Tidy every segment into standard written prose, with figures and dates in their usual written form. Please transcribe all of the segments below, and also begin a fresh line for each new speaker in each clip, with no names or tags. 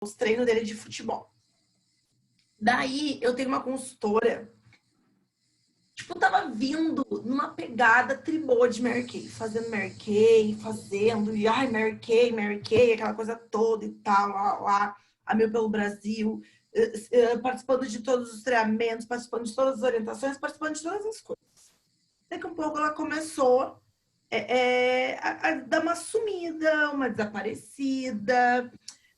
os treinos dele de futebol. Daí, eu tenho uma consultora, tipo, tava vindo numa pegada tribô de Mary Kay, fazendo Mary Kay, e ai, Mary Kay, aquela coisa toda e tal, lá, a Mil pelo Brasil, participando de todos os treinamentos, participando de todas as orientações, participando de todas as coisas. Daqui a pouco ela começou a dar uma sumida, uma desaparecida.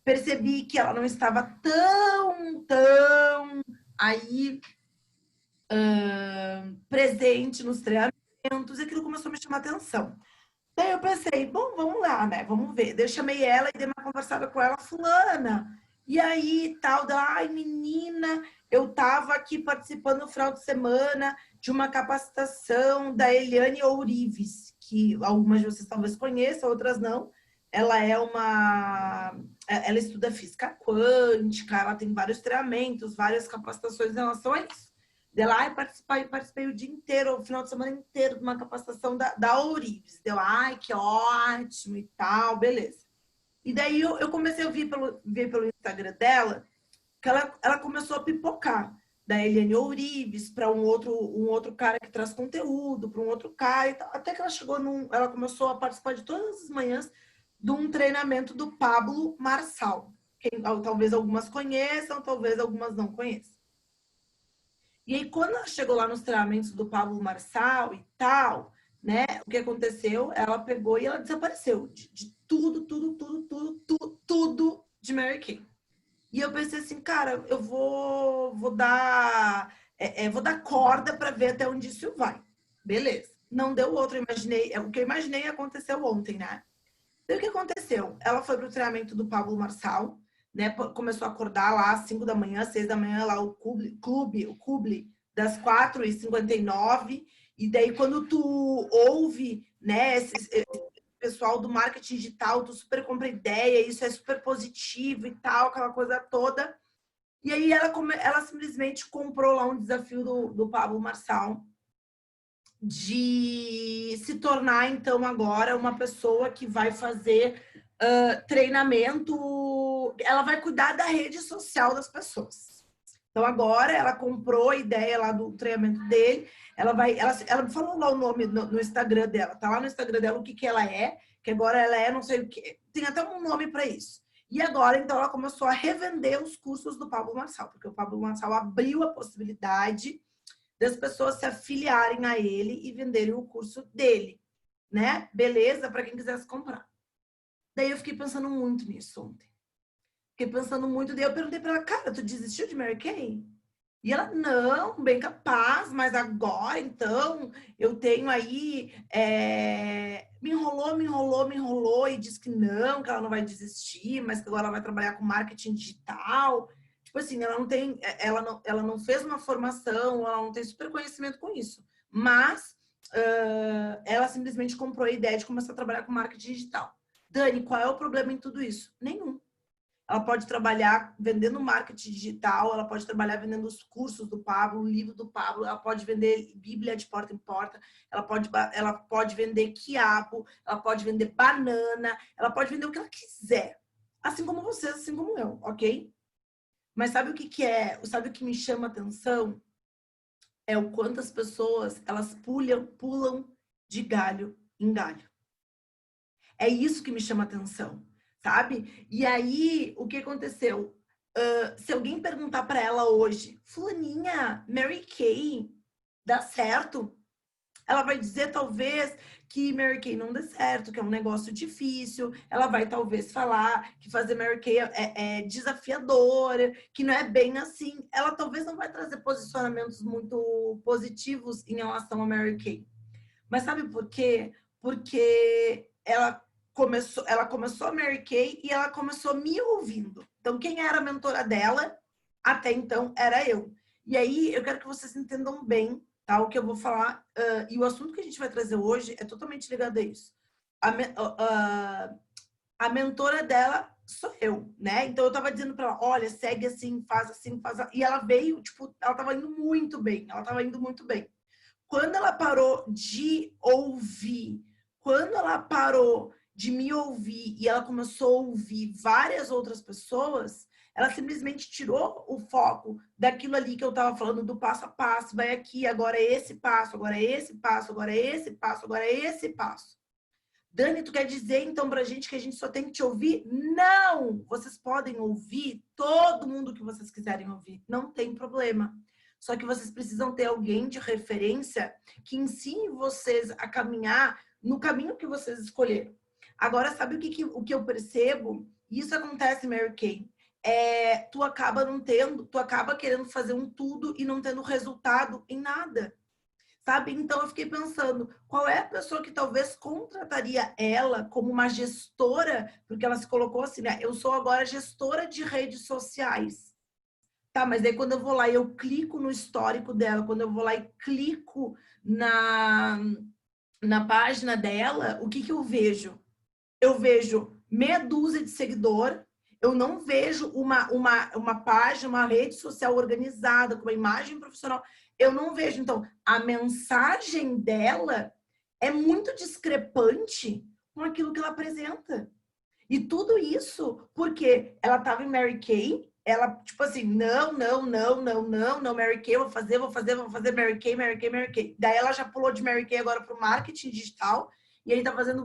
Percebi que ela não estava tão aí presente nos treinamentos, e aquilo começou a me chamar atenção. Daí eu pensei, bom, vamos lá, né? Vamos ver. Daí eu chamei ela e dei uma conversada com ela, fulana. E aí, tal, ai, menina, eu tava aqui participando no final de semana de uma capacitação da Eliane Ourives, que algumas de vocês talvez conheçam, outras não. Ela estuda física quântica, ela tem vários treinamentos, várias capacitações em relação a isso. Dela, participei o dia inteiro, o final de semana inteiro, de uma capacitação da Ourives. Deu, ai, que ótimo e tal, beleza. E daí eu comecei a ver pelo Instagram dela que ela começou a pipocar. Da Eliane Ourives para um outro cara que traz conteúdo, para um outro cara e tal. Até que ela começou a participar de todas as manhãs de um treinamento do Pablo Marçal. Talvez algumas conheçam, talvez algumas não conheçam. E aí, quando ela chegou lá nos treinamentos do Pablo Marçal e tal, né? O que aconteceu? Ela pegou e ela desapareceu de tudo de Mary Kay. E eu pensei assim, cara, eu vou dar corda para ver até onde isso vai. Beleza. Não deu outro, o que eu imaginei aconteceu ontem, né? Então, o que aconteceu? Ela foi pro treinamento do Pablo Marçal, né? Começou a acordar lá às 5 da manhã, 6 da manhã, lá o clube das 4h59. E daí, quando tu ouve, né, esse pessoal do marketing digital, tu super compra ideia, isso é super positivo e tal, aquela coisa toda. E aí, ela simplesmente comprou lá um desafio do Pablo Marçal de se tornar, então, agora uma pessoa que vai fazer treinamento, ela vai cuidar da rede social das pessoas. Então, agora ela comprou a ideia lá do treinamento dele, ela falou lá o nome no Instagram dela, tá lá no Instagram dela o que ela é, que agora ela é não sei o que, tem até um nome para isso. E agora, então, ela começou a revender os cursos do Pablo Marçal, porque o Pablo Marçal abriu a possibilidade das pessoas se afiliarem a ele e venderem o curso dele, né? Beleza? Para quem quisesse comprar. Daí eu fiquei pensando muito nisso ontem. Fiquei pensando muito, daí eu perguntei para ela, cara, tu desistiu de Mary Kay? E ela, não, bem capaz, mas agora, então, eu tenho aí... Me enrolou e disse que não ela não vai desistir, mas que agora ela vai trabalhar com marketing digital. Tipo assim, ela não fez uma formação, ela não tem super conhecimento com isso. Mas ela simplesmente comprou a ideia de começar a trabalhar com marketing digital. Dani, qual é o problema em tudo isso? Nenhum. Ela pode trabalhar vendendo marketing digital, ela pode trabalhar vendendo os cursos do Pablo, o livro do Pablo, ela pode vender Bíblia de porta em porta, ela pode vender quiabo, ela pode vender banana, ela pode vender o que ela quiser. Assim como vocês, assim como eu, ok? Mas sabe o que é? Sabe o que me chama atenção? É o quanto as pessoas, elas pulam de galho em galho. É isso que me chama atenção, sabe? E aí, o que aconteceu? Se alguém perguntar para ela hoje, fulaninha, Mary Kay, dá certo? Ela vai dizer, talvez, que Mary Kay não dê certo, que é um negócio difícil. Ela vai, talvez, falar que fazer Mary Kay é desafiadora, que não é bem assim. Ela, talvez, não vai trazer posicionamentos muito positivos em relação a Mary Kay. Mas sabe por quê? Porque ela começou a Mary Kay e ela começou me ouvindo. Então, quem era a mentora dela, até então, era eu. E aí, eu quero que vocês entendam bem, tá? O que eu vou falar. E o assunto que a gente vai trazer hoje é totalmente ligado a isso. A mentora dela sou eu, né? Então, eu tava dizendo pra ela, olha, segue assim, faz assim, faz assim. E ela veio, tipo, ela tava indo muito bem. Ela tava indo muito bem. Quando ela parou de ouvir, quando ela parou de me ouvir e ela começou a ouvir várias outras pessoas, Ela simplesmente tirou o foco daquilo ali que eu estava falando, do passo a passo. Vai aqui, agora é esse passo, agora é esse passo, agora é esse passo, agora é esse passo. Dani, tu quer dizer então pra gente que a gente só tem que te ouvir? Não! Vocês podem ouvir todo mundo que vocês quiserem ouvir. Não tem problema. Só que vocês precisam ter alguém de referência que ensine vocês a caminhar no caminho que vocês escolheram. Agora, sabe o que eu percebo? Isso acontece, Mary Kay. Tu acaba querendo fazer um tudo e não tendo resultado em nada. Sabe? Então, eu fiquei pensando, qual é a pessoa que talvez contrataria ela como uma gestora, porque ela se colocou assim, né? Eu sou agora gestora de redes sociais. Tá, mas aí quando eu vou lá e eu clico no histórico dela, quando eu vou lá e clico na página dela, o que eu vejo? Eu vejo meia dúzia de seguidor, eu não vejo uma página, uma rede social organizada, com uma imagem profissional. Eu não vejo. Então, a mensagem dela é muito discrepante com aquilo que ela apresenta. E tudo isso porque ela estava em Mary Kay, ela, tipo assim, não, Mary Kay, vou fazer Mary Kay, Mary Kay, Mary Kay. Daí ela já pulou de Mary Kay agora para o marketing digital, e aí tá fazendo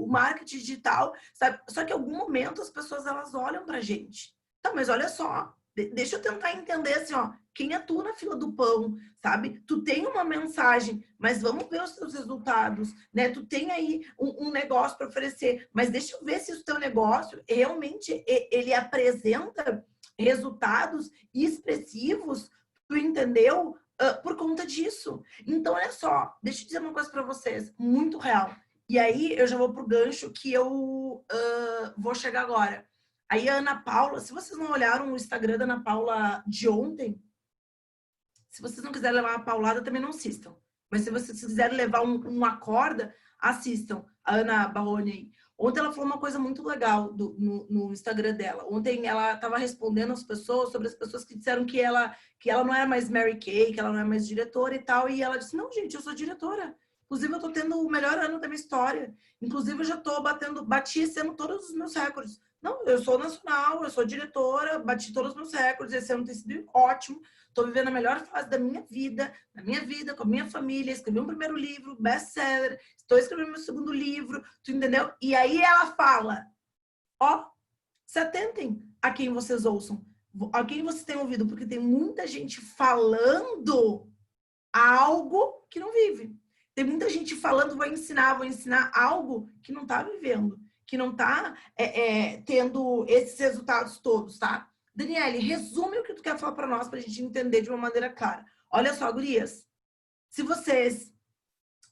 marketing digital, sabe? Só que em algum momento as pessoas, elas olham pra gente. Então, mas olha só, deixa eu tentar entender assim, ó, quem é tu na fila do pão, sabe? Tu tem uma mensagem, mas vamos ver os teus resultados, né? Tu tem aí um negócio para oferecer, mas deixa eu ver se o teu negócio realmente ele apresenta resultados expressivos, tu entendeu? Por conta disso. Então, olha só, deixa eu dizer uma coisa para vocês, muito real. E aí, eu já vou pro gancho que eu vou chegar agora. Aí, a Ana Paula, se vocês não olharam o Instagram da Ana Paula de ontem, se vocês não quiserem levar uma paulada, também não assistam. Mas se vocês quiserem levar uma corda, assistam. A Ana Baroni. Ontem ela falou uma coisa muito legal no Instagram dela. Ontem ela estava respondendo às pessoas sobre as pessoas que disseram que ela não era mais Mary Kay, que ela não é mais diretora e tal. E ela disse, não, gente, eu sou diretora. Inclusive, eu estou tendo o melhor ano da minha história. Inclusive, eu já estou bati esse ano todos os meus recordes. Não, eu sou nacional, eu sou diretora, bati todos os meus recordes. Esse ano tem sido ótimo. Estou vivendo a melhor fase da minha vida, com a minha família. Escrevi um primeiro livro, best-seller. Estou escrevendo meu segundo livro, tu entendeu? E aí ela fala, ó, se atentem a quem vocês ouçam, a quem vocês têm ouvido, porque tem muita gente falando algo que não vive. Tem muita gente falando, vou ensinar algo que não está vivendo, que não está tendo esses resultados todos, tá? Daniele, resume o que tu quer falar para nós, para a gente entender de uma maneira clara. Olha só, gurias, se vocês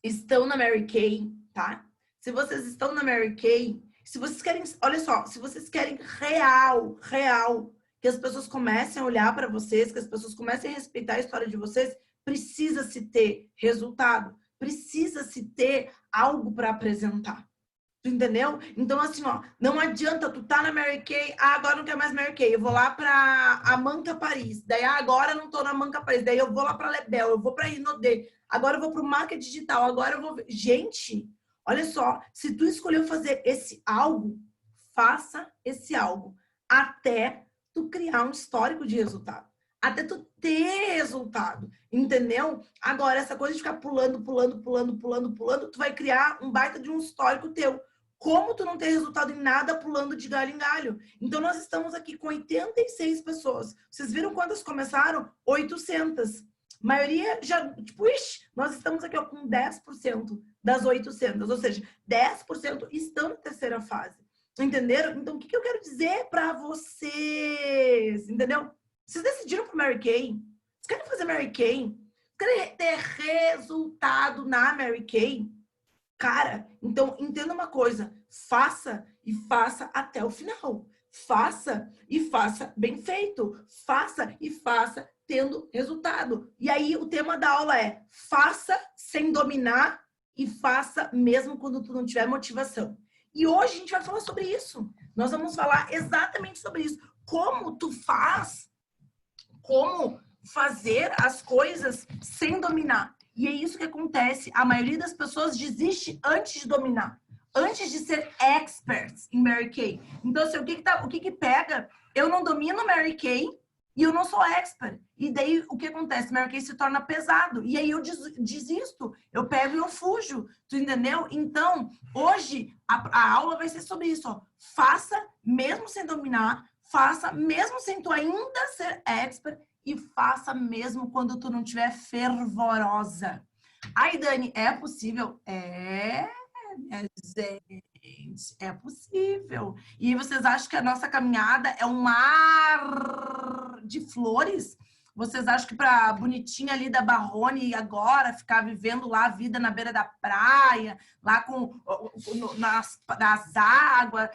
estão na Mary Kay, tá? Se vocês estão na Mary Kay, se vocês querem, olha só, se vocês querem real, que as pessoas comecem a olhar para vocês, que as pessoas comecem a respeitar a história de vocês, precisa-se ter resultado, precisa-se ter algo para apresentar. Tu entendeu? Então, assim, ó, não adianta tu tá na Mary Kay, agora não quer mais Mary Kay, eu vou lá pra Amanca Paris, daí agora não tô na Amanca Paris, daí eu vou lá pra Lebel, eu vou pra Inodê, agora eu vou pro marketing digital, agora eu vou... Gente, olha só, se tu escolheu fazer esse algo, faça esse algo, até tu criar um histórico de resultado, até tu ter resultado, entendeu? Agora, essa coisa de ficar pulando, tu vai criar um baita de um histórico teu. Como tu não tem resultado em nada pulando de galho em galho? Então, nós estamos aqui com 86 pessoas. Vocês viram quantas começaram? 800. A maioria já, tipo, nós estamos aqui ó, com 10% das 800. Ou seja, 10% estão na terceira fase. Entenderam? Então, o que eu quero dizer para vocês? Entendeu? Vocês decidiram para Mary Kay? Vocês querem fazer Mary Kay? Querem ter resultado na Mary Kay? Cara, então entenda uma coisa, faça e faça até o final. Faça e faça bem feito. Faça e faça tendo resultado. E aí o tema da aula é faça sem dominar e faça mesmo quando tu não tiver motivação. E hoje a gente vai falar sobre isso. Nós vamos falar exatamente sobre isso. Como tu faz, como fazer as coisas sem dominar. E é isso que acontece. A maioria das pessoas desiste antes de dominar. Antes de ser experts em Mary Kay. Então, assim, o que pega eu não domino Mary Kay e eu não sou expert. E daí, o que acontece? Mary Kay se torna pesado. E aí eu desisto. Eu pego e eu fujo. Tu entendeu? Então, hoje, a aula vai ser sobre isso. Ó. Faça, mesmo sem dominar. Faça, mesmo sem tu ainda ser expert. E faça mesmo quando tu não estiver fervorosa. Aí, Dani, é possível? Gente, é possível. E vocês acham que a nossa caminhada é um mar de flores? Vocês acham que para bonitinha ali da Barrone agora ficar vivendo lá a vida na beira da praia, lá com nas águas,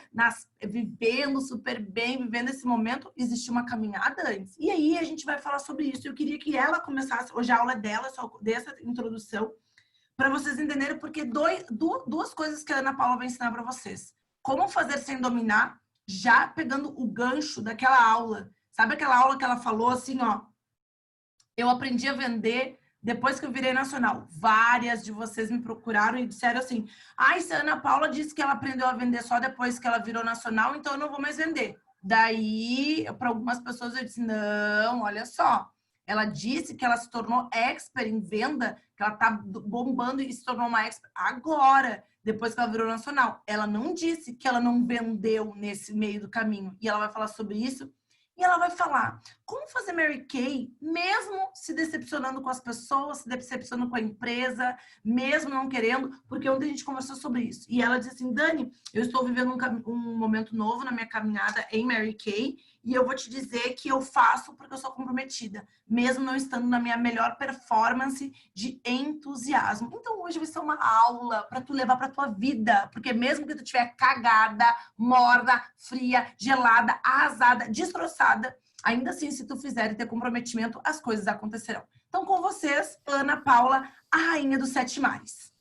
vivendo super bem, vivendo esse momento, existe uma caminhada antes. E aí a gente vai falar sobre isso. Eu queria que ela começasse, hoje a aula é dela, só dessa introdução, para vocês entenderem, porque duas coisas que a Ana Paula vai ensinar para vocês. Como fazer sem dominar, já pegando o gancho daquela aula. Sabe aquela aula que ela falou assim, ó, eu aprendi a vender depois que eu virei nacional. Várias de vocês me procuraram e disseram assim, ai, se a Ana Paula disse que ela aprendeu a vender só depois que ela virou nacional, então eu não vou mais vender. Daí, para algumas pessoas eu disse, não, olha só, ela disse que ela se tornou expert em venda, que ela tá bombando e se tornou uma expert agora, depois que ela virou nacional. Ela não disse que ela não vendeu nesse meio do caminho. E ela vai falar sobre isso. E ela vai falar como fazer Mary Kay, mesmo se decepcionando com as pessoas, se decepcionando com a empresa, mesmo não querendo, porque ontem a gente conversou sobre isso. E ela disse assim, Dani, eu estou vivendo um momento novo na minha caminhada em Mary Kay, e eu vou te dizer que eu faço porque eu sou comprometida, mesmo não estando na minha melhor performance de entusiasmo. Então hoje vai ser uma aula para tu levar para tua vida, porque mesmo que tu estiver cagada, morna, fria, gelada, arrasada, destroçada, ainda assim, se tu fizer e ter comprometimento, as coisas acontecerão. Então, com vocês, Ana Paula, a rainha dos 7 mares.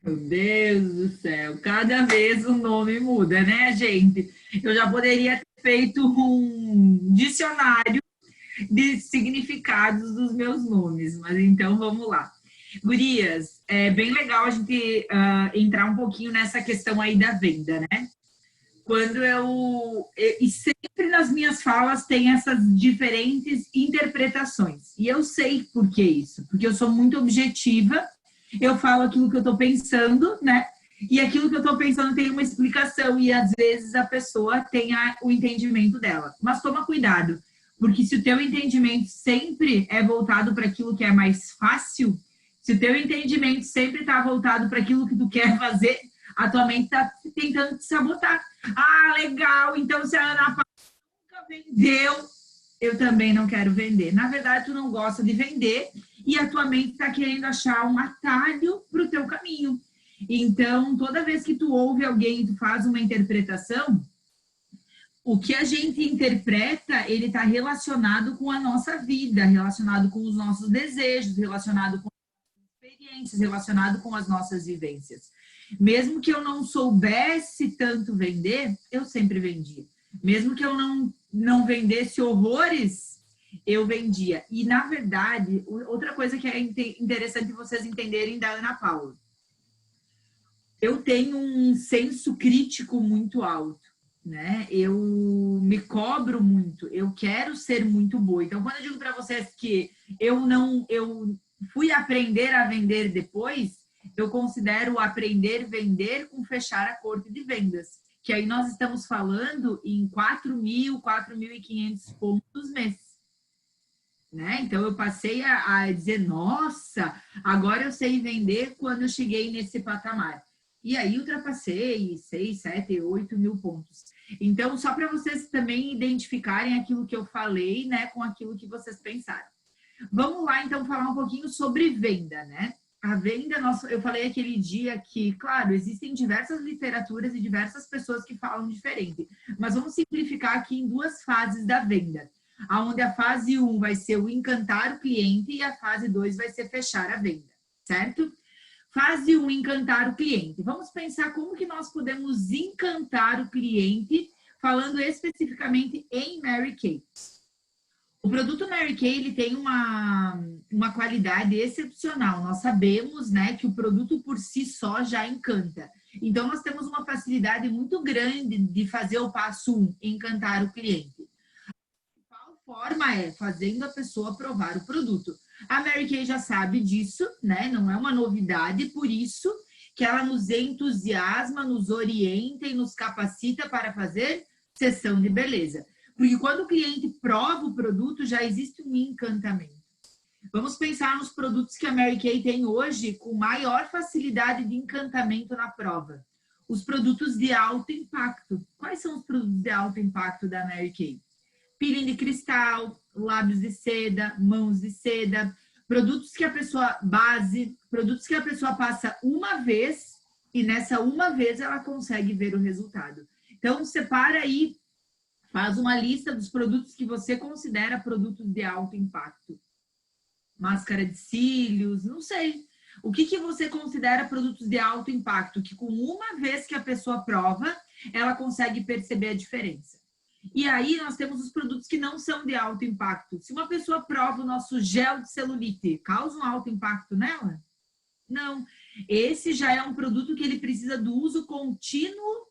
Meu Deus do céu, cada vez o nome muda, né, gente? Eu já poderia ter feito um dicionário de significados dos meus nomes, mas então vamos lá. Gurias, é bem legal a gente entrar um pouquinho nessa questão aí da venda, né? E sempre nas minhas falas tem essas diferentes interpretações. E eu sei por que isso, porque eu sou muito objetiva, eu falo aquilo que eu estou pensando, né? E aquilo que eu estou pensando tem uma explicação, e às vezes a pessoa tem o entendimento dela. Mas toma cuidado, porque se o teu entendimento sempre é voltado para aquilo que é mais fácil, se o teu entendimento sempre está voltado para aquilo que tu quer fazer, a tua mente está tentando te sabotar. Ah, legal, então se a Ana Paula nunca vendeu, eu também não quero vender. Na verdade, tu não gosta de vender e a tua mente está querendo achar um atalho para o teu caminho. Então, toda vez que tu ouve alguém e tu faz uma interpretação, o que a gente interpreta, ele está relacionado com a nossa vida, relacionado com os nossos desejos, relacionado com as experiências, relacionado com as nossas vivências. Mesmo que eu não soubesse tanto vender, eu sempre vendia. Mesmo que eu não vendesse horrores, eu vendia. E, na verdade, outra coisa que é interessante vocês entenderem da Ana Paula. Eu tenho um senso crítico muito alto, né? Eu me cobro muito, eu quero ser muito boa. Então, quando eu digo para vocês que eu fui aprender a vender depois, eu considero aprender a vender com fechar acordo de vendas, que aí nós estamos falando em 4.000, 4.500 pontos mês. Né? Então, eu passei a dizer, nossa, agora eu sei vender quando eu cheguei nesse patamar. E aí, ultrapassei 6, 7, 8 mil pontos. Então, só para vocês também identificarem aquilo que eu falei, né, com aquilo que vocês pensaram. Vamos lá, então, falar um pouquinho sobre venda, né? A venda, eu falei aquele dia que, claro, existem diversas literaturas e diversas pessoas que falam diferente, mas vamos simplificar aqui em 2 fases da venda, onde a fase 1 vai ser o encantar o cliente e a fase 2 vai ser fechar a venda, certo? Fase 1, encantar o cliente. Vamos pensar como que nós podemos encantar o cliente, falando especificamente em Mary Kay. O produto Mary Kay, ele tem uma qualidade excepcional. Nós sabemos, né, que o produto por si só já encanta. Então, nós temos uma facilidade muito grande de fazer o passo 1, encantar o cliente. A principal forma é fazendo a pessoa provar o produto. A Mary Kay já sabe disso, né? Não é uma novidade, por isso que ela nos entusiasma, nos orienta e nos capacita para fazer sessão de beleza. Porque quando o cliente prova o produto, já existe um encantamento. Vamos pensar nos produtos que a Mary Kay tem hoje com maior facilidade de encantamento na prova. Os produtos de alto impacto. Quais são os produtos de alto impacto da Mary Kay? Peeling de cristal, lábios de seda, mãos de seda, produtos que a pessoa produtos que a pessoa passa uma vez e nessa uma vez ela consegue ver o resultado. Então, separa aí, faz uma lista dos produtos que você considera produtos de alto impacto. Máscara de cílios, não sei. O que você considera produtos de alto impacto, que com uma vez que a pessoa prova, ela consegue perceber a diferença. E aí nós temos os produtos que não são de alto impacto. Se uma pessoa prova o nosso gel de celulite, causa um alto impacto nela? Não. Esse já é um produto que ele precisa do uso contínuo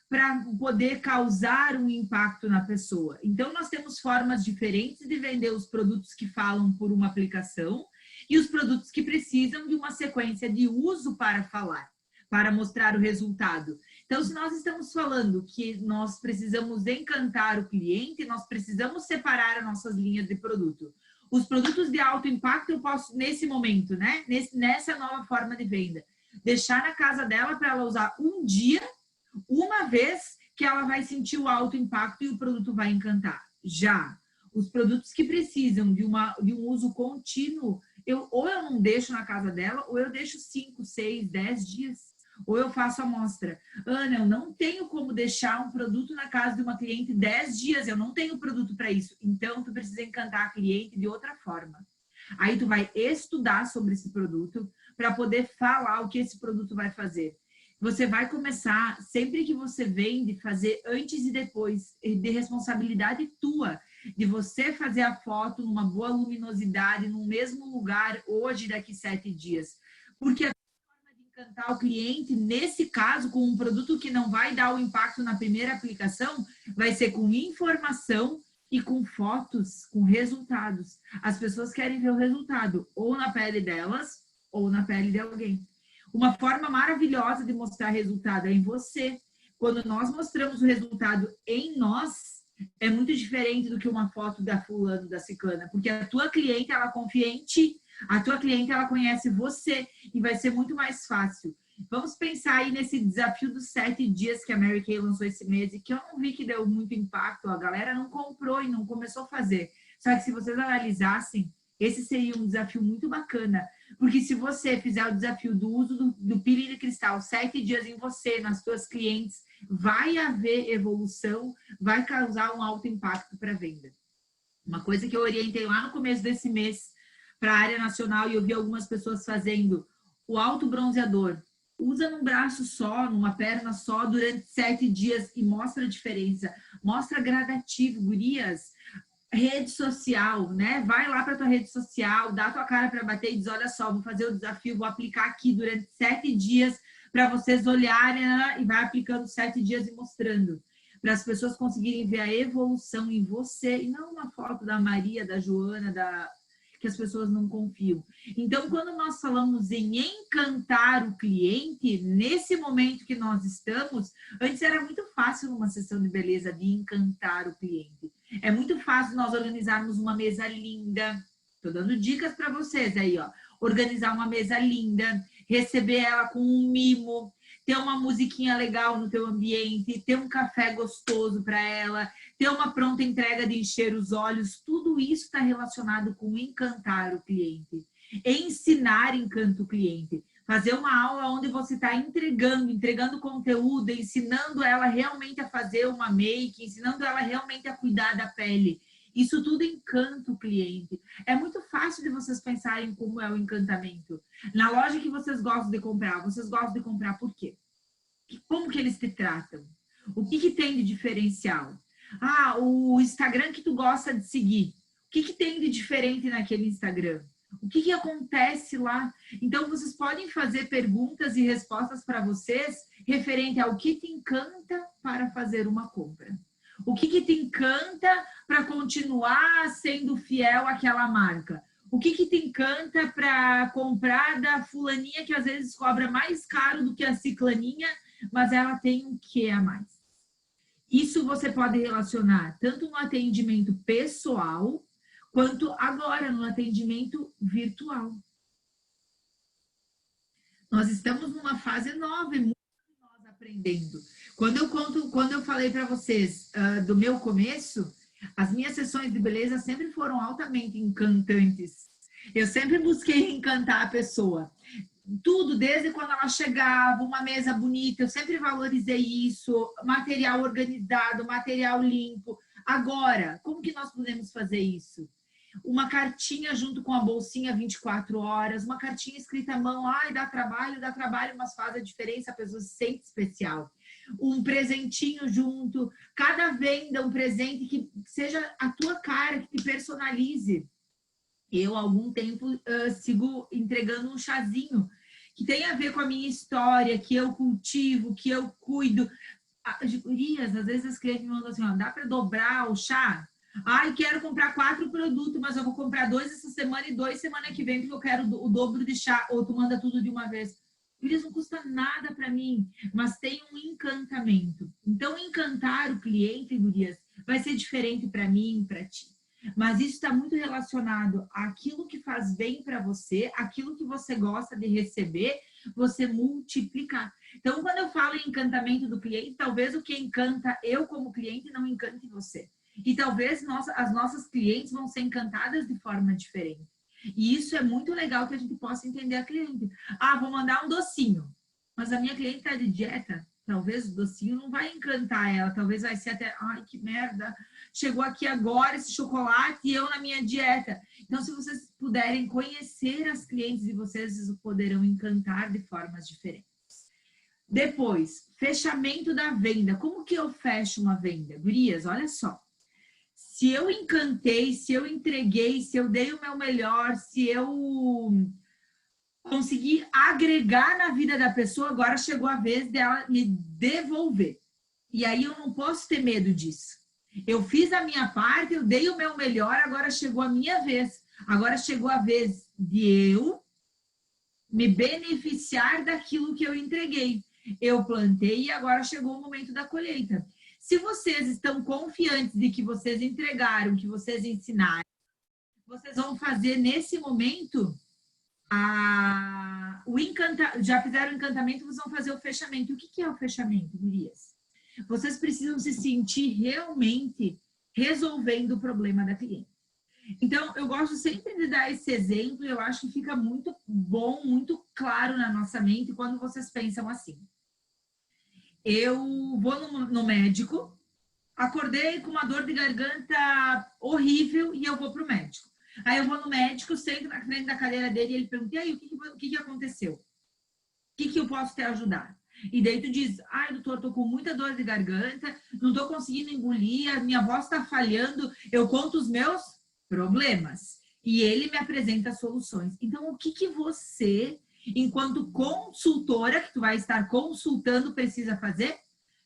para poder causar um impacto na pessoa. Então, nós temos formas diferentes de vender os produtos que falam por uma aplicação e os produtos que precisam de uma sequência de uso para falar, para mostrar o resultado. Então, se nós estamos falando que nós precisamos encantar o cliente, nós precisamos separar as nossas linhas de produto. Os produtos de alto impacto eu posso, nesse momento, né? Nessa nova forma de venda, deixar na casa dela para ela usar um dia, uma vez que ela vai sentir o alto impacto e o produto vai encantar. Já os produtos que precisam de um uso contínuo, ou eu não deixo na casa dela, ou eu deixo 5, 6, 10 dias. Ou eu faço amostra. Ana, eu não tenho como deixar um produto na casa de uma cliente 10 dias, eu não tenho produto para isso. Então, tu precisa encantar a cliente de outra forma. Aí tu vai estudar sobre esse produto para poder falar o que esse produto vai fazer. Você vai começar, sempre que você vende, fazer antes e depois, de responsabilidade tua, de você fazer a foto numa boa luminosidade, no mesmo lugar, hoje, daqui 7 dias. Porque a forma de encantar o cliente, nesse caso, com um produto que não vai dar o impacto na primeira aplicação, vai ser com informação e com fotos, com resultados. As pessoas querem ver o resultado, ou na pele delas, ou na pele de alguém. Uma forma maravilhosa de mostrar resultado é em você. Quando nós mostramos o resultado em nós, é muito diferente do que uma foto da fulano, da ciclana, porque a tua cliente, ela confia em ti, a tua cliente, ela conhece você e vai ser muito mais fácil. Vamos pensar aí nesse desafio dos 7 dias que a Mary Kay lançou esse mês e que eu não vi que deu muito impacto, a galera não comprou e não começou a fazer. Só que se vocês analisassem, esse seria um desafio muito bacana, porque se você fizer o desafio do uso do peeling de cristal 7 dias em você, nas suas clientes, vai haver evolução, vai causar um alto impacto para a venda. Uma coisa que eu orientei lá no começo desse mês para a área nacional e eu vi algumas pessoas fazendo, o autobronzeador. Usa num braço só, numa perna só, durante 7 dias e mostra a diferença. Mostra gradativo, gurias. Rede social, né? Vai lá para tua rede social, dá tua cara para bater e diz, olha só, vou fazer o desafio, vou aplicar aqui durante 7 dias para vocês olharem, né? E vai aplicando 7 dias e mostrando. Para as pessoas conseguirem ver a evolução em você e não uma foto da Maria, da Joana, que as pessoas não confiam. Então, quando nós falamos em encantar o cliente, nesse momento que nós estamos, antes era muito fácil numa sessão de beleza de encantar o cliente. É muito fácil nós organizarmos uma mesa linda. Estou dando dicas para vocês aí, ó. Organizar uma mesa linda, receber ela com um mimo, ter uma musiquinha legal no teu ambiente, ter um café gostoso para ela, ter uma pronta entrega de encher os olhos. Tudo isso está relacionado com encantar o cliente. Ensinar encanta o cliente. Fazer uma aula onde você está entregando conteúdo, ensinando ela realmente a fazer uma make, ensinando ela realmente a cuidar da pele. Isso tudo encanta o cliente. É muito fácil de vocês pensarem como é o encantamento. Na loja que vocês gostam de comprar por quê? Como que eles te tratam? O que tem de diferencial? Ah, o Instagram que tu gosta de seguir. O que tem de diferente naquele Instagram? O que acontece lá? Então, vocês podem fazer perguntas e respostas para vocês referente ao que te encanta para fazer uma compra. O que te encanta para continuar sendo fiel àquela marca? O que te encanta para comprar da fulaninha que às vezes cobra mais caro do que a ciclaninha, mas ela tem um quê a mais? Isso você pode relacionar tanto no atendimento pessoal, quanto agora no atendimento virtual. Nós estamos numa fase nova e muito nós aprendendo. Quando eu falei para vocês do meu começo, as minhas sessões de beleza sempre foram altamente encantantes. Eu sempre busquei encantar a pessoa. Tudo, desde quando ela chegava, uma mesa bonita, eu sempre valorizei isso, material organizado, material limpo. Agora, como que nós podemos fazer isso? Uma cartinha junto com a bolsinha 24 horas, uma cartinha escrita à mão, ai, dá trabalho, mas faz a diferença, a pessoa se sente especial. Um presentinho junto, cada venda um presente que seja a tua cara, que te personalize. Eu, há algum tempo, sigo entregando um chazinho que tem a ver com a minha história, que eu cultivo, que eu cuido. Gurias, às vezes as clientes me mandam assim, ó, dá para dobrar o chá? Ai, quero comprar 4 produtos, mas eu vou comprar 2 essa semana e 2 semana que vem, porque eu quero o dobro de chá, ou tu manda tudo de uma vez. Gurias, não custa nada para mim, mas tem um encantamento. Então, encantar o cliente, gurias, vai ser diferente para mim e para ti. Mas isso está muito relacionado àquilo que faz bem para você, aquilo que você gosta de receber, você multiplicar. Então, quando eu falo em encantamento do cliente, talvez o que encanta eu como cliente não encante você. E talvez as nossas clientes vão ser encantadas de forma diferente. E isso é muito legal que a gente possa entender a cliente. Ah, vou mandar um docinho, mas a minha cliente está de dieta. Talvez o docinho não vai encantar ela, talvez vai ser até, ai, que merda, chegou aqui agora esse chocolate e eu na minha dieta. Então, se vocês puderem conhecer as clientes de vocês, vocês poderão encantar de formas diferentes. Depois, fechamento da venda. Como que eu fecho uma venda? Gurias, olha só. Se eu encantei, se eu entreguei, se eu dei o meu melhor, se eu conseguir agregar na vida da pessoa, agora chegou a vez dela me devolver. E aí eu não posso ter medo disso. Eu fiz a minha parte, eu dei o meu melhor, agora chegou a minha vez. Agora chegou a vez de eu me beneficiar daquilo que eu entreguei. Eu plantei e agora chegou o momento da colheita. Se vocês estão confiantes de que vocês entregaram, que vocês ensinaram, vocês vão fazer nesse momento já fizeram o encantamento, vocês vão fazer o fechamento. O que é o fechamento, gurias? Vocês precisam se sentir realmente resolvendo o problema da cliente. Então, eu gosto sempre de dar esse exemplo, eu acho que fica muito bom, muito claro na nossa mente quando vocês pensam assim. Eu vou no médico, acordei com uma dor de garganta horrível e eu vou para o médico. Aí eu vou no médico, sento na frente da cadeira dele e ele pergunta, e aí, o que aconteceu? O que eu posso te ajudar? E daí tu diz, ai, doutor, tô com muita dor de garganta, não tô conseguindo engolir, a minha voz tá falhando, eu conto os meus problemas. E ele me apresenta soluções. Então, o que você, enquanto consultora, que tu vai estar consultando, precisa fazer?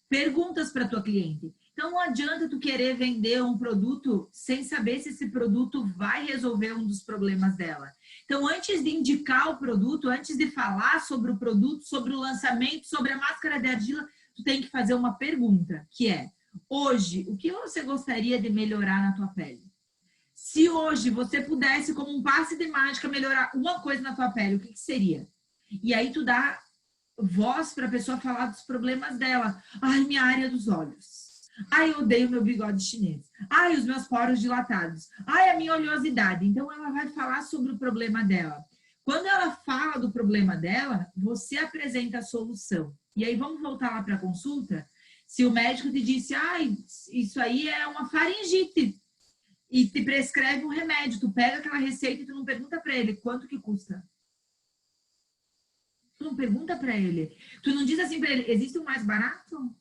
Perguntas para tua cliente. Então, não adianta tu querer vender um produto sem saber se esse produto vai resolver um dos problemas dela. Então, antes de indicar o produto, antes de falar sobre o produto, sobre o lançamento, sobre a máscara de argila, tu tem que fazer uma pergunta, que é, hoje, o que você gostaria de melhorar na tua pele? Se hoje você pudesse, como um passe de mágica, melhorar uma coisa na tua pele, o que seria? E aí tu dá voz para a pessoa falar dos problemas dela. Ai, minha área dos olhos. Ai, eu odeio meu bigode chinês. Ai, os meus poros dilatados. Ai, a minha oleosidade. Então, ela vai falar sobre o problema dela. Quando ela fala do problema dela, você apresenta a solução. E aí, vamos voltar lá para a consulta? Se o médico te disse, ai, isso aí é uma faringite, e te prescreve um remédio, tu pega aquela receita e tu não pergunta para ele quanto que custa. Tu não pergunta para ele. Tu não diz assim para ele, existe um mais barato?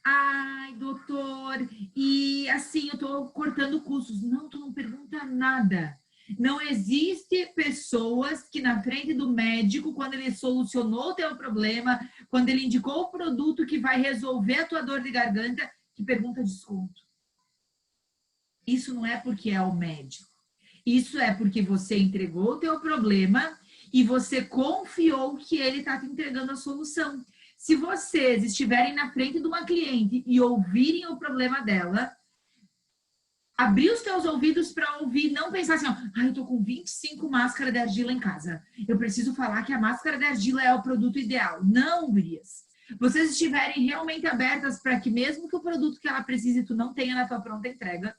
Ai, doutor, e assim, eu tô cortando custos. Não, tu não pergunta nada. Não existe pessoas que na frente do médico, quando ele solucionou o teu problema, quando ele indicou o produto que vai resolver a tua dor de garganta, que pergunta desconto. Isso não é porque é o médico. Isso é porque você entregou o teu problema e você confiou que ele está te entregando a solução. Se vocês estiverem na frente de uma cliente e ouvirem o problema dela, abrir os teus ouvidos para ouvir, não pensar assim, eu tô com 25 máscaras de argila em casa. Eu preciso falar que a máscara de argila é o produto ideal. Não, gurias. Vocês estiverem realmente abertas para que mesmo que o produto que ela precise tu não tenha na tua pronta entrega,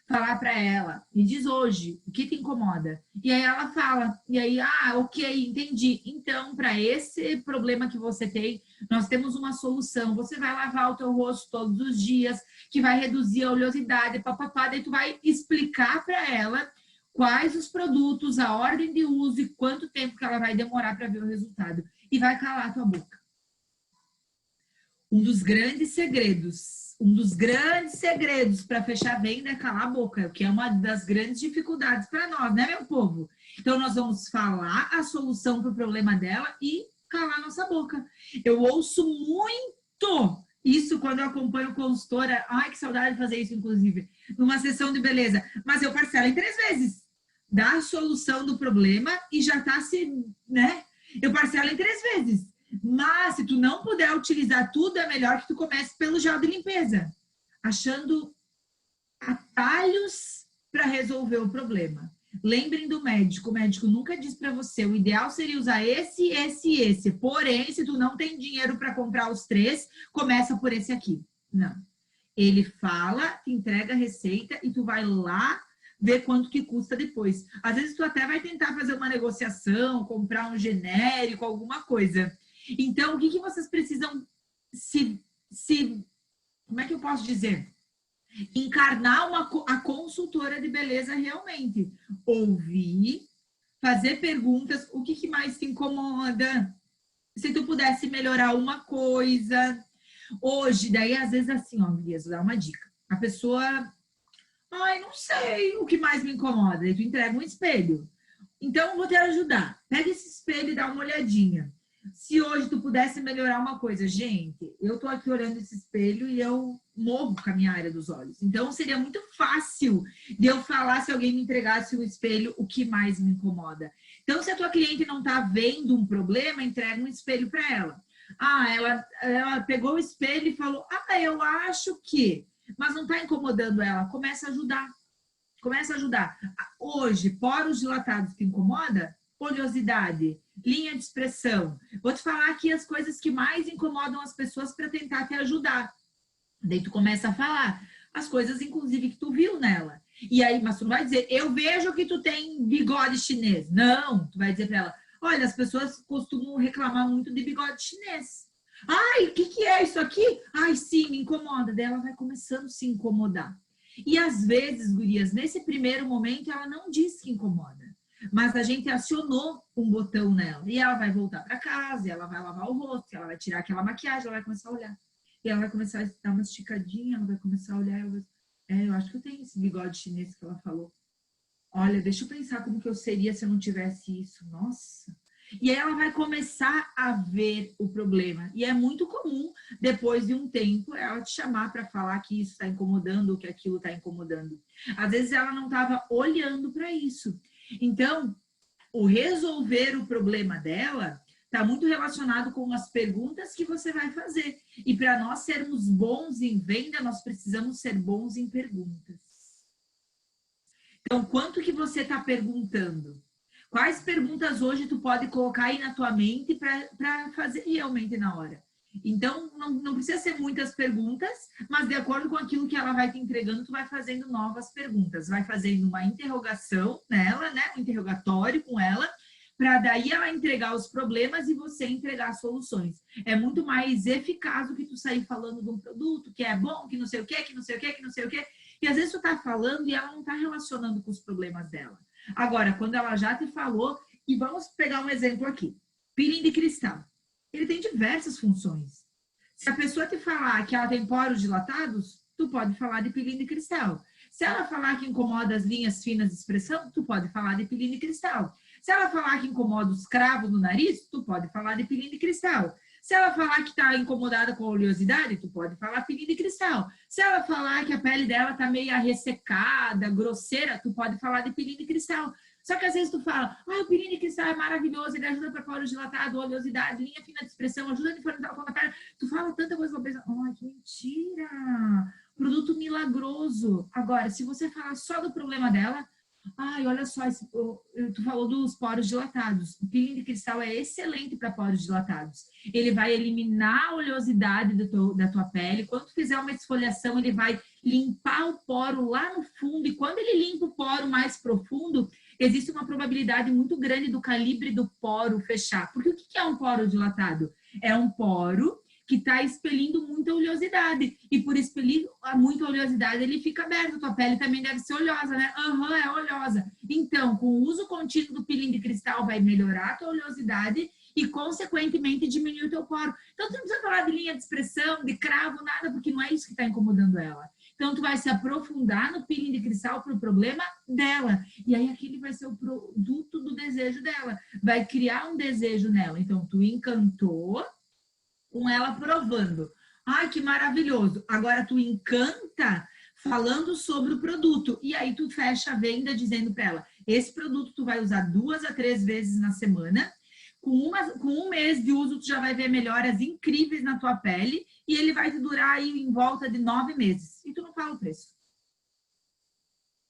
falar para ela, me diz hoje, o que te incomoda? E aí ela fala, e aí, ok, entendi. Então, para esse problema que você tem, nós temos uma solução. Você vai lavar o teu rosto todos os dias, que vai reduzir a oleosidade, papapá, daí tu vai explicar para ela quais os produtos, a ordem de uso e quanto tempo que ela vai demorar para ver o resultado. E vai calar a tua boca. Um dos grandes segredos para fechar venda é calar a boca, que é uma das grandes dificuldades para nós, né, meu povo? Então, nós vamos falar a solução para o problema dela e calar nossa boca. Eu ouço muito isso quando eu acompanho consultora. Ai, que saudade de fazer isso, inclusive, numa sessão de beleza. Mas eu parcelo em 3 vezes. Dá a solução do problema e já tá né? Eu parcelo em 3 vezes. Mas, se tu não puder utilizar tudo, é melhor que tu comece pelo gel de limpeza, achando atalhos para resolver o problema. Lembrem do médico. O médico nunca diz para você, o ideal seria usar esse, esse e esse. Porém, se tu não tem dinheiro para comprar os 3, começa por esse aqui. Não. Ele fala, te entrega a receita e tu vai lá ver quanto que custa depois. Às vezes, tu até vai tentar fazer uma negociação, comprar um genérico, alguma coisa. Então, o que vocês precisam como é que eu posso dizer? Encarnar a consultora de beleza realmente. Ouvir, fazer perguntas, o que mais te incomoda? Se tu pudesse melhorar uma coisa. Hoje, daí, às vezes, assim, vou dar uma dica. A pessoa, não sei o que mais me incomoda. E tu entrega um espelho. Então, eu vou te ajudar. Pega esse espelho e dá uma olhadinha. Se hoje tu pudesse melhorar uma coisa, gente, eu tô aqui olhando esse espelho e eu morro com a minha área dos olhos. Então, seria muito fácil de eu falar, se alguém me entregasse um espelho, o que mais me incomoda. Então, se a tua cliente não tá vendo um problema, entrega um espelho para ela. Ela pegou o espelho e falou, eu acho que... Mas não tá incomodando ela. Começa a ajudar. Hoje, poros dilatados te incomoda? Oleosidade, linha de expressão. Vou te falar aqui as coisas que mais incomodam as pessoas para tentar te ajudar. Daí tu começa a falar as coisas, inclusive, que tu viu nela. E aí, mas tu não vai dizer, eu vejo que tu tem bigode chinês. Não, tu vai dizer para ela, olha, as pessoas costumam reclamar muito de bigode chinês. Ai, o que é isso aqui? Ai, sim, me incomoda. Daí ela vai começando a se incomodar. E às vezes, gurias, nesse primeiro momento, ela não diz que incomoda. Mas a gente acionou um botão nela. E ela vai voltar para casa, e ela vai lavar o rosto, ela vai tirar aquela maquiagem, ela vai começar a olhar. E ela vai começar a dar uma esticadinha, ela vai começar a olhar. Eu acho que eu tenho esse bigode chinês que ela falou. Olha, deixa eu pensar como que eu seria se eu não tivesse isso. Nossa! E aí ela vai começar a ver o problema. E é muito comum, depois de um tempo, ela te chamar para falar que isso está incomodando ou que aquilo está incomodando. Às vezes ela não estava olhando para isso. Então, o resolver o problema dela está muito relacionado com as perguntas que você vai fazer. E para nós sermos bons em venda, nós precisamos ser bons em perguntas. Então, quanto que você está perguntando? Quais perguntas hoje tu pode colocar aí na tua mente para fazer realmente na hora? Então, não precisa ser muitas perguntas, mas de acordo com aquilo que ela vai te entregando, tu vai fazendo novas perguntas. Vai fazendo uma interrogação nela, né? Um interrogatório com ela, para daí ela entregar os problemas e você entregar soluções. É muito mais eficaz do que tu sair falando de um produto que é bom, que não sei o quê, que não sei o quê, que não sei o quê. E às vezes tu tá falando e ela não tá relacionando com os problemas dela. Agora, quando ela já te falou, e vamos pegar um exemplo aqui. Peeling de cristal. Ele tem diversas funções. Se a pessoa te falar que ela tem poros dilatados, tu pode falar de peeling de cristal. Se ela falar que incomoda as linhas finas de expressão, tu pode falar de Pilina e Cristal. Se ela falar que incomoda os cravos no nariz, tu pode falar de Pilina e Cristal. Se ela falar que está incomodada com a oleosidade, tu pode falar Pilina e Cristal. Se ela falar que a pele dela está meio ressecada, grosseira, tu pode falar de Pilina e Cristal. Só que às vezes tu fala, o Pilina e Cristal é maravilhoso, ele ajuda para poros dilatados, oleosidade, linha fina de expressão, ajuda a uniformizar a pele. Tu fala tanta coisa que eu penso, que mentira! Produto milagroso. Agora, se você falar só do problema dela, olha só, tu falou dos poros dilatados. O peeling de cristal é excelente para poros dilatados. Ele vai eliminar a oleosidade da tua pele. Quando tu fizer uma esfoliação, ele vai limpar o poro lá no fundo. E quando ele limpa o poro mais profundo, existe uma probabilidade muito grande do calibre do poro fechar. Porque o que é um poro dilatado? É um poro que está expelindo muita oleosidade. E por expelir muita oleosidade, ele fica aberto. Tua pele também deve ser oleosa, né? É oleosa. Então, com o uso contínuo do peeling de cristal, vai melhorar a tua oleosidade e, consequentemente, diminuir o teu poro. Então, tu não precisa falar de linha de expressão, de cravo, nada, porque não é isso que está incomodando ela. Então, tu vai se aprofundar no peeling de cristal para o problema dela. E aí, aquele vai ser o produto do desejo dela. Vai criar um desejo nela. Então, tu encantou com ela provando. Que maravilhoso. Agora tu encanta falando sobre o produto. E aí tu fecha a venda dizendo para ela, esse produto tu vai usar 2 a 3 vezes na semana. Com um mês de uso, tu já vai ver melhoras incríveis na tua pele. E ele vai te durar aí em volta de 9 meses. E tu não fala o preço.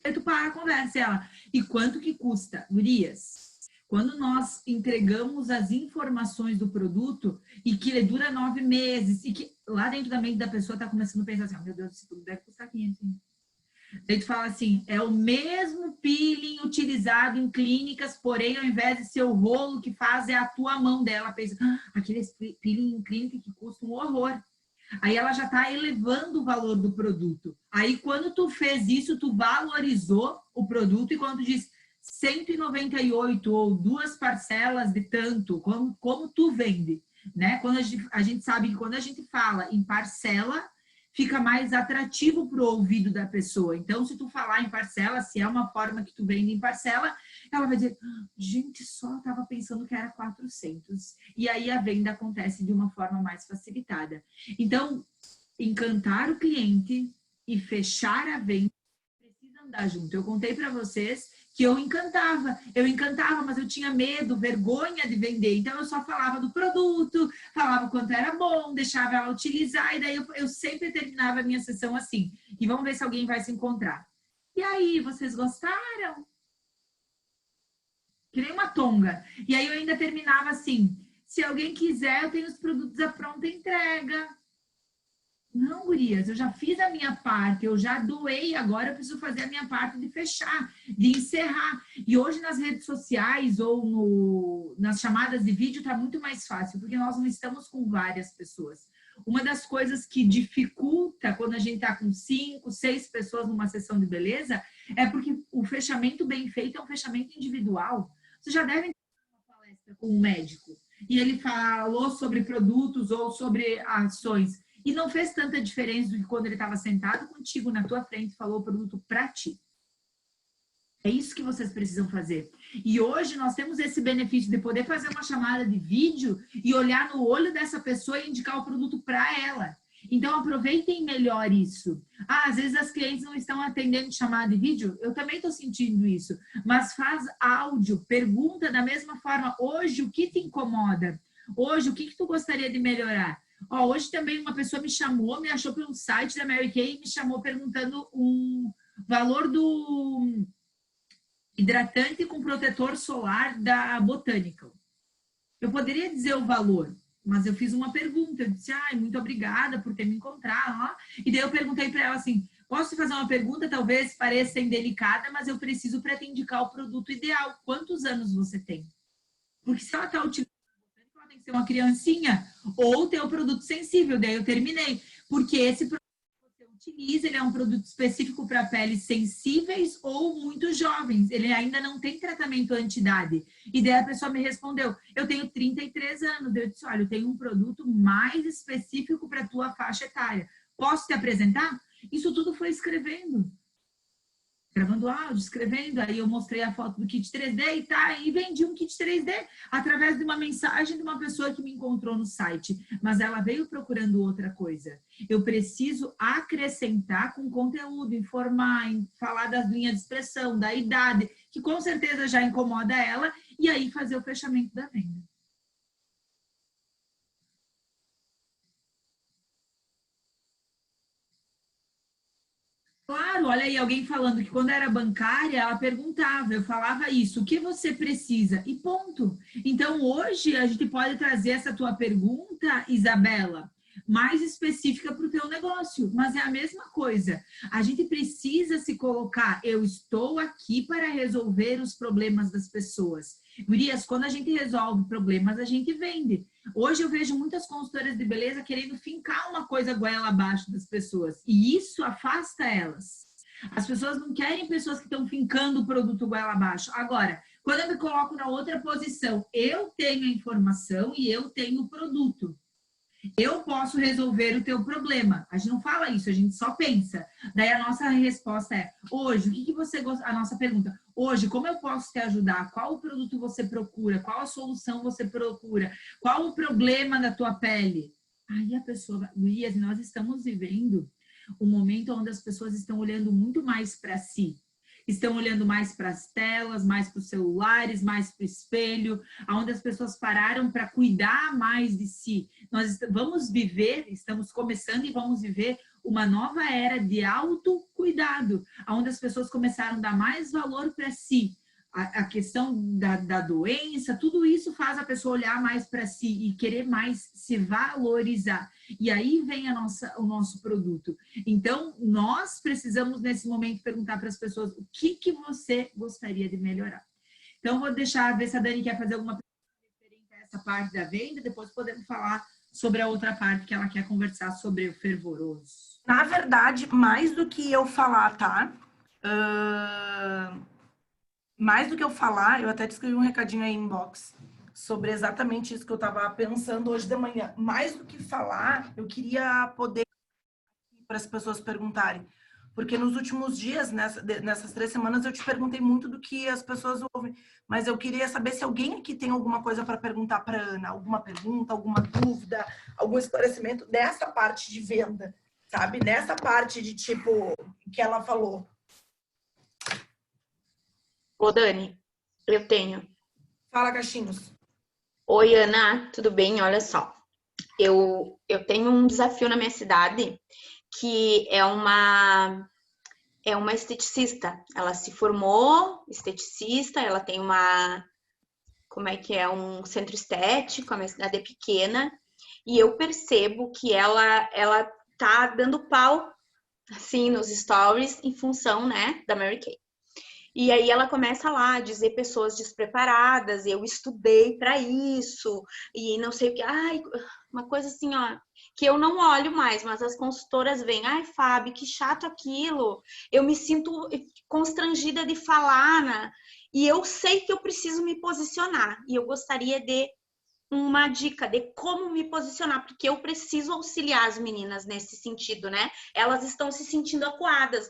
Aí tu para a conversa. Ela, e quanto que custa? Gurias, quando nós entregamos as informações do produto e que ele dura 9 meses e que lá dentro da mente da pessoa está começando a pensar assim, meu Deus, esse produto deve custar 500. Daí tu fala assim, é o mesmo peeling utilizado em clínicas, porém ao invés de ser o rolo que faz é a tua mão dela. Pensa, aquele peeling em clínica que custa um horror. Aí ela já está elevando o valor do produto. Aí quando tu fez isso, tu valorizou o produto e quando tu diz 198 ou 2 parcelas de tanto, como tu vende, né? Quando a gente sabe que quando a gente fala em parcela, fica mais atrativo para o ouvido da pessoa. Então, se tu falar em parcela, se é uma forma que tu vende em parcela, ela vai dizer, gente, só estava pensando que era 400. E aí a venda acontece de uma forma mais facilitada. Então, encantar o cliente e fechar a venda precisa andar junto. Eu contei para vocês que eu encantava, mas eu tinha medo, vergonha de vender, então eu só falava do produto, falava o quanto era bom, deixava ela utilizar, e daí eu sempre terminava a minha sessão assim, e vamos ver se alguém vai se encontrar. E aí, vocês gostaram? Que nem uma tonga. E aí eu ainda terminava assim, se alguém quiser, eu tenho os produtos à pronta entrega. Não, gurias, eu já fiz a minha parte, eu já doei, agora eu preciso fazer a minha parte de fechar, de encerrar. E hoje nas redes sociais ou nas chamadas de vídeo está muito mais fácil, porque nós não estamos com várias pessoas. Uma das coisas que dificulta quando a gente está com 5, 6 pessoas numa sessão de beleza é porque o fechamento bem feito é um fechamento individual. Você já deve ter uma palestra com um médico e ele falou sobre produtos ou sobre ações. E não fez tanta diferença do que quando ele estava sentado contigo na tua frente e falou o produto para ti. É isso que vocês precisam fazer. E hoje nós temos esse benefício de poder fazer uma chamada de vídeo e olhar no olho dessa pessoa e indicar o produto para ela. Então, aproveitem melhor isso. Às vezes as clientes não estão atendendo chamada de vídeo. Eu também estou sentindo isso. Mas faz áudio, pergunta da mesma forma. Hoje, o que te incomoda? Hoje, o que tu gostaria de melhorar? Hoje também uma pessoa me chamou, me achou pelo site da Mary Kay e me chamou perguntando o valor do hidratante com protetor solar da Botanical. Eu poderia dizer o valor, mas eu fiz uma pergunta. Eu disse, muito obrigada por ter me encontrado. E daí eu perguntei para ela assim, posso fazer uma pergunta, talvez pareça indelicada, mas eu preciso para te indicar o produto ideal. Quantos anos você tem? Porque se ela está utilizando tem que ser uma criancinha ou ter o produto sensível, daí eu terminei, porque esse produto que você utiliza, ele é um produto específico para peles sensíveis ou muito jovens, ele ainda não tem tratamento anti-idade, e daí a pessoa me respondeu, eu tenho 33 anos, eu disse, olha, eu tenho um produto mais específico para a tua faixa etária, posso te apresentar? Isso tudo foi escrevendo. gravando áudio, escrevendo, aí eu mostrei a foto do kit 3D e tá, e vendi um kit 3D através de uma mensagem de uma pessoa que me encontrou no site, mas ela veio procurando outra coisa. Eu preciso acrescentar com conteúdo, informar, falar das linhas de expressão, da idade, que com certeza já incomoda ela, e aí fazer o fechamento da venda. Claro, olha aí, alguém falando que quando era bancária, ela perguntava, eu falava isso, o que você precisa? E ponto. Então, hoje, a gente pode trazer essa tua pergunta, Isabela, mais específica para o teu negócio, mas é a mesma coisa. A gente precisa se colocar, eu estou aqui para resolver os problemas das pessoas. Gurias, quando a gente resolve problemas, a gente vende. Hoje eu vejo muitas consultoras de beleza querendo fincar uma coisa goela abaixo das pessoas. E isso afasta elas. As pessoas não querem pessoas que estão fincando o produto goela abaixo. Agora, quando eu me coloco na outra posição, eu tenho a informação e eu tenho o produto. Eu posso resolver o teu problema. A gente não fala isso, a gente só pensa. Daí a nossa resposta é, hoje, o que você gosta? A nossa pergunta, hoje, como eu posso te ajudar? Qual o produto você procura? Qual a solução você procura? Qual o problema da tua pele? Aí a pessoa, Luiz, nós estamos vivendo um momento onde as pessoas estão olhando muito mais para si. Estão olhando mais para as telas, mais para os celulares, mais para o espelho, onde as pessoas pararam para cuidar mais de si. Nós vamos viver, estamos começando e vamos viver uma nova era de autocuidado, onde as pessoas começaram a dar mais valor para si. A questão da doença, tudo isso faz a pessoa olhar mais para si e querer mais se valorizar. E aí vem o nosso produto. Então, nós precisamos, nesse momento, perguntar para as pessoas o que você gostaria de melhorar. Então, vou deixar, ver se a Dani quer fazer alguma pergunta referente a essa parte da venda, depois podemos falar sobre a outra parte que ela quer conversar sobre o fervoroso.
Na verdade, mais do que eu falar, tá? Mais do que eu falar, eu até te escrevi um recadinho aí em inbox sobre exatamente isso que eu estava pensando hoje de manhã. Mais do que falar, eu queria poder para as pessoas perguntarem. Porque nos últimos dias, nessas 3 semanas, eu te perguntei muito do que as pessoas ouvem. Mas eu queria saber se alguém aqui tem alguma coisa para perguntar para Ana. Alguma pergunta, alguma dúvida, algum esclarecimento dessa parte de venda, sabe? Nessa parte de tipo, que ela falou.
Ô, Dani, eu tenho.
Fala, Cachinhos.
Oi, Ana, tudo bem? Olha só, eu tenho um desafio na minha cidade que é uma esteticista. Ela se formou esteticista, ela tem um centro estético, a minha cidade é pequena, e eu percebo que ela tá dando pau, assim, nos stories em função, né, da Mary Kay. E aí ela começa lá a dizer pessoas despreparadas, eu estudei para isso, e não sei o que. Ai, uma coisa assim, ó, que eu não olho mais, mas as consultoras vêm, ai, Fábio, que chato aquilo. Eu me sinto constrangida de falar, né? E eu sei que eu preciso me posicionar. E eu gostaria de uma dica de como me posicionar, porque eu preciso auxiliar as meninas nesse sentido, né? Elas estão se sentindo acuadas.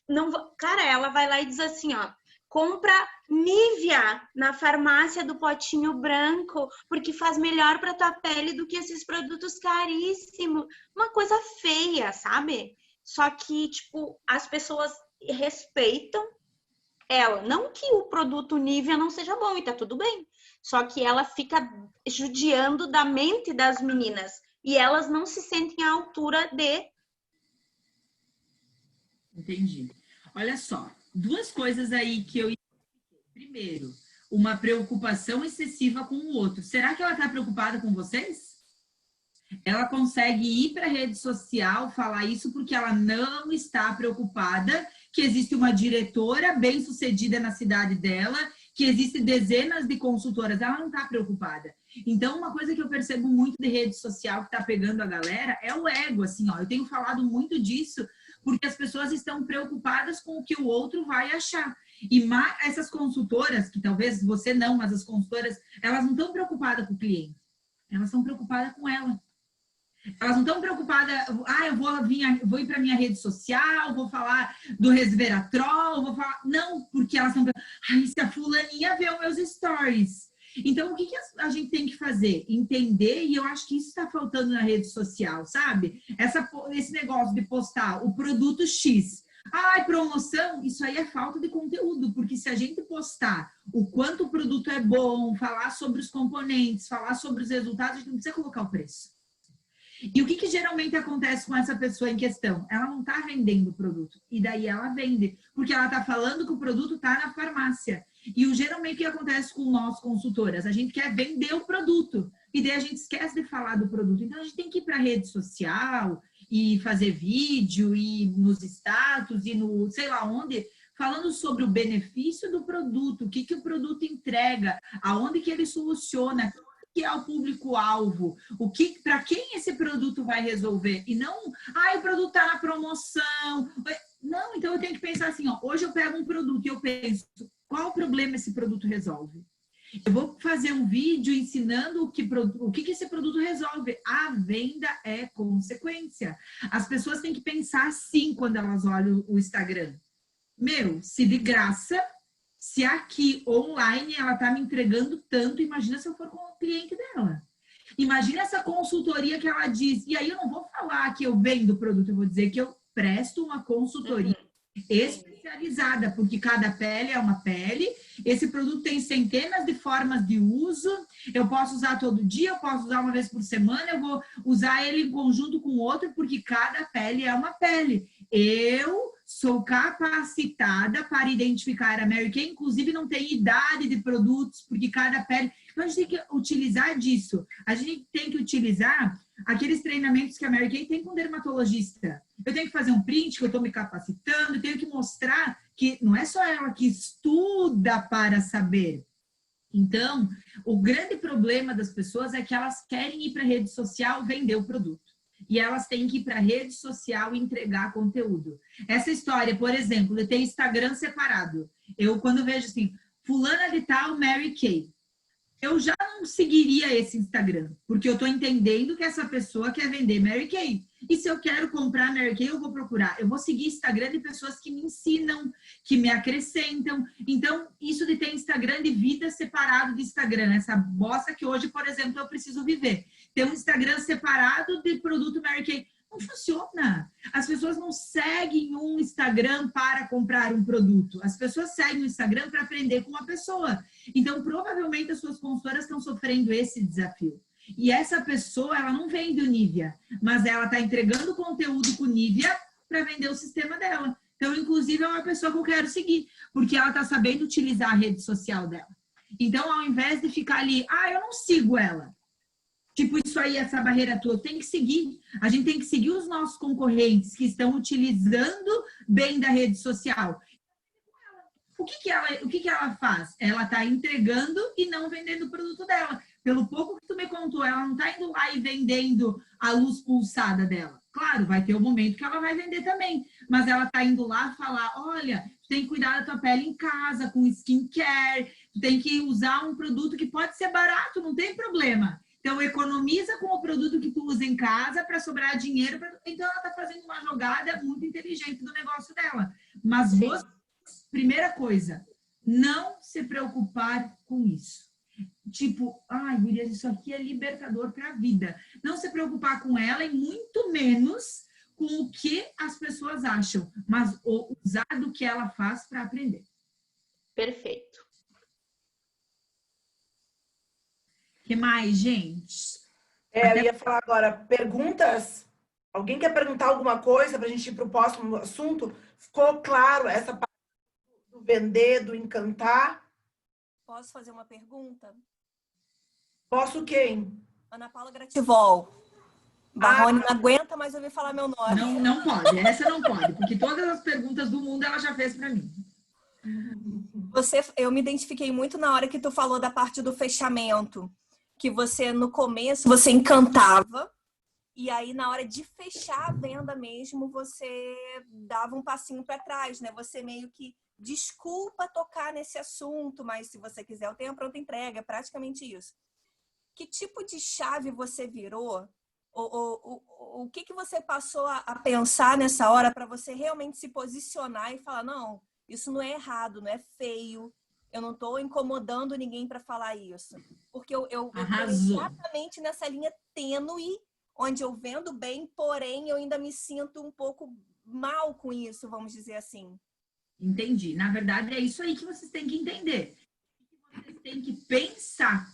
Não, cara, ela vai lá e diz assim, ó, compra Nivea na farmácia do potinho branco, porque faz melhor para tua pele do que esses produtos caríssimos. Uma coisa feia, sabe? Só que, tipo, as pessoas respeitam ela. Não que o produto Nivea não seja bom e tá tudo bem. Só que ela fica judiando da mente das meninas. E elas não se sentem à altura de...
Entendi. Olha só, 2 coisas aí que eu... Primeiro, uma preocupação excessiva com o outro. Será que ela está preocupada com vocês? Ela consegue ir para a rede social falar isso porque ela não está preocupada que existe uma diretora bem-sucedida na cidade dela, que existem dezenas de consultoras. Ela não está preocupada. Então, uma coisa que eu percebo muito de rede social que está pegando a galera é o ego, assim, ó. Eu tenho falado muito disso porque as pessoas estão preocupadas com o que o outro vai achar. E essas consultoras, que talvez você não, mas as consultoras, elas não estão preocupadas com o cliente. Elas estão preocupadas com ela. Elas não estão preocupadas, eu vou ir para minha rede social, vou falar do resveratrol, vou falar... Não, porque elas estão pensando, se a fulaninha vê os meus stories. Então, o que a gente tem que fazer? Entender, e eu acho que isso está faltando na rede social, sabe? Esse negócio de postar o produto X. Promoção, isso aí é falta de conteúdo, porque se a gente postar o quanto o produto é bom, falar sobre os componentes, falar sobre os resultados, a gente não precisa colocar o preço. E o que geralmente acontece com essa pessoa em questão? Ela não está vendendo o produto, e daí ela vende, porque ela está falando que o produto está na farmácia. E geralmente o que acontece com nós consultoras? A gente quer vender o produto, e daí a gente esquece de falar do produto. Então a gente tem que ir para a rede social, e fazer vídeo, e nos status, e no sei lá onde, falando sobre o benefício do produto, o que o produto entrega, aonde que ele soluciona, o que é o público-alvo, para quem esse produto vai resolver, e não, o produto está na promoção. Não, então eu tenho que pensar assim, hoje eu pego um produto e eu penso, qual problema esse produto resolve? Eu vou fazer um vídeo ensinando o que esse produto resolve. A venda é consequência. As pessoas têm que pensar assim quando elas olham o Instagram. Se de graça, se aqui online ela está me entregando tanto, imagina se eu for com o cliente dela. Imagina essa consultoria que ela diz. E aí eu não vou falar que eu vendo o produto, eu vou dizer que eu presto uma consultoria especializada, porque cada pele é uma pele, esse produto tem centenas de formas de uso, eu posso usar todo dia, eu posso usar uma vez por semana, eu vou usar ele em conjunto com outro, porque cada pele é uma pele. Eu sou capacitada para identificar a Mary Kay, inclusive não tem idade de produtos, porque cada pele... Então a gente tem que utilizar disso, a gente tem que utilizar aqueles treinamentos que a Mary Kay tem com dermatologista. Eu tenho que fazer um print que eu estou me capacitando, eu tenho que mostrar que não é só ela que estuda para saber. Então, o grande problema das pessoas é que elas querem ir para a rede social vender o produto. E elas têm que ir para a rede social e entregar conteúdo. Essa história, por exemplo, de ter Instagram separado. Eu, quando vejo assim, fulana de tal, Mary Kay, eu já não seguiria esse Instagram, porque eu estou entendendo que essa pessoa quer vender Mary Kay. E se eu quero comprar Mary Kay, eu vou procurar. Eu vou seguir Instagram de pessoas que me ensinam, que me acrescentam. Então, isso de ter Instagram de vida separado de Instagram, essa bosta que hoje, por exemplo, eu preciso viver. Ter um Instagram separado de produto Mary Kay. Não funciona. As pessoas não seguem um Instagram para comprar um produto. As pessoas seguem o Instagram para aprender com uma pessoa. Então, provavelmente, as suas consultoras estão sofrendo esse desafio. E essa pessoa, ela não vende o Nivea, mas ela está entregando conteúdo com o Nivea para vender o sistema dela. Então, inclusive, é uma pessoa que eu quero seguir, porque ela está sabendo utilizar a rede social dela. Então, ao invés de ficar ali, eu não sigo ela. Tipo, isso aí, essa barreira tua, tem que seguir. A gente tem que seguir os nossos concorrentes que estão utilizando bem da rede social. O que ela faz? Ela está entregando e não vendendo o produto dela. Pelo pouco que tu me contou, ela não está indo lá e vendendo a luz pulsada dela. Claro, vai ter um momento que ela vai vender também. Mas ela está indo lá falar, olha, tu tem que cuidar da tua pele em casa, com skincare, tu tem que usar um produto que pode ser barato, não tem problema. Então, economiza com o produto que tu usa em casa para sobrar dinheiro. Então, ela está fazendo uma jogada muito inteligente do negócio dela. Mas você, primeira coisa, não se preocupar com isso. Tipo, Gurias, isso aqui é libertador para a vida. Não se preocupar com ela e muito menos com o que as pessoas acham, mas usar do que ela faz para aprender.
Perfeito.
O que mais, gente?
Eu ia falar agora, perguntas? Alguém quer perguntar alguma coisa para a gente ir para o próximo assunto? Ficou claro essa parte do vender, do encantar?
Posso fazer uma pergunta?
Posso quem?
Ana Paula Grativol. Barrone não aguenta mais ouvir falar meu nome.
Não pode, essa não pode, porque todas as perguntas do mundo ela já fez para mim.
Eu me identifiquei muito na hora que tu falou da parte do fechamento, que você no começo você encantava e aí na hora de fechar a venda mesmo você dava um passinho para trás, né? Você meio que desculpa tocar nesse assunto, mas se você quiser eu tenho a pronta entrega, é praticamente isso. Que tipo de chave você virou O que você passou a pensar nessa hora para você realmente se posicionar e falar, não, isso não é errado, não é feio, eu não estou incomodando ninguém para falar isso. Porque eu tô exatamente nessa linha tênue, onde eu vendo bem, porém eu ainda me sinto um pouco mal com isso, vamos dizer assim.
Entendi. Na verdade, é isso aí que vocês têm que entender. Vocês têm que pensar.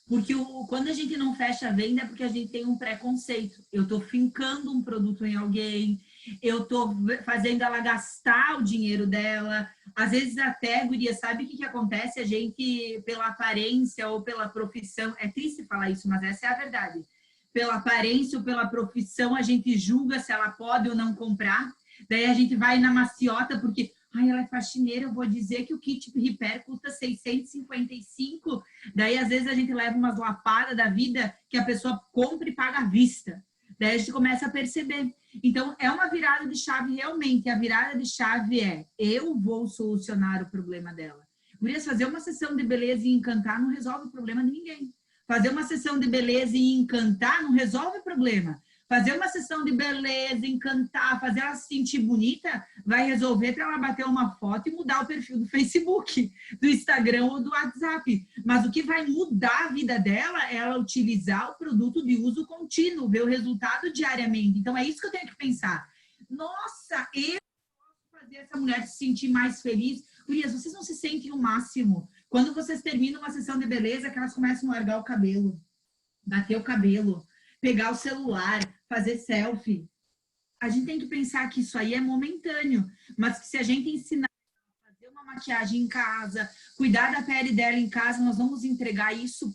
Porque quando a gente não fecha a venda é porque a gente tem um preconceito. Eu estou fincando um produto em alguém, eu estou fazendo ela gastar o dinheiro dela. Às vezes até, guria, sabe o que acontece? A gente, pela aparência ou pela profissão, é triste falar isso, mas essa é a verdade. Pela aparência ou pela profissão, a gente julga se ela pode ou não comprar. Daí a gente vai na maciota porque... ela é faxineira, eu vou dizer que o kit repair custa 655. Daí, às vezes, a gente leva umas lapadas da vida que a pessoa compra e paga à vista. Daí, a gente começa a perceber. Então, é uma virada de chave realmente. A virada de chave é, eu vou solucionar o problema dela. Gurias, fazer uma sessão de beleza e encantar não resolve o problema de ninguém. Fazer uma sessão de beleza e encantar não resolve o problema. Fazer uma sessão de beleza, encantar, fazer ela se sentir bonita, vai resolver para ela bater uma foto e mudar o perfil do Facebook, do Instagram ou do WhatsApp. Mas o que vai mudar a vida dela é ela utilizar o produto de uso contínuo, ver o resultado diariamente. Então, é isso que eu tenho que pensar. Nossa, eu posso fazer essa mulher se sentir mais feliz. Gurias, vocês não se sentem o máximo. Quando vocês terminam uma sessão de beleza, que elas começam a largar o cabelo, bater o cabelo, pegar o celular, fazer selfie. A gente tem que pensar que isso aí é momentâneo, mas que se a gente ensinar a fazer uma maquiagem em casa, cuidar da pele dela em casa, nós vamos entregar isso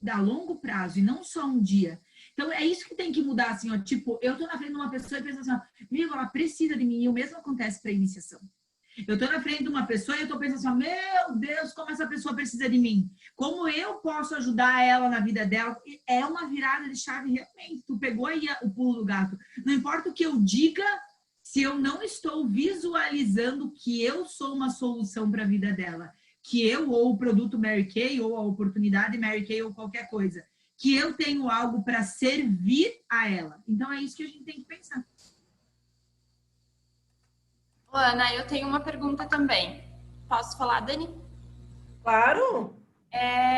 a longo prazo e não só um dia. Então, é isso que tem que mudar, assim, ó, tipo, eu tô na frente de uma pessoa e penso assim, ó, amigo, ela precisa de mim, e o mesmo acontece para iniciação. Eu tô na frente de uma pessoa e eu tô pensando assim, ó, meu Deus, como essa pessoa precisa de mim. Como eu posso ajudar ela na vida dela? É uma virada de chave realmente. Tu pegou aí o pulo do gato. Não importa o que eu diga, se eu não estou visualizando que eu sou uma solução para a vida dela, que eu, ou o produto Mary Kay, ou a oportunidade Mary Kay, ou qualquer coisa, que eu tenho algo para servir a ela. Então, é isso que a gente tem que pensar.
Ana, eu tenho uma pergunta também. Posso falar, Dani?
Claro!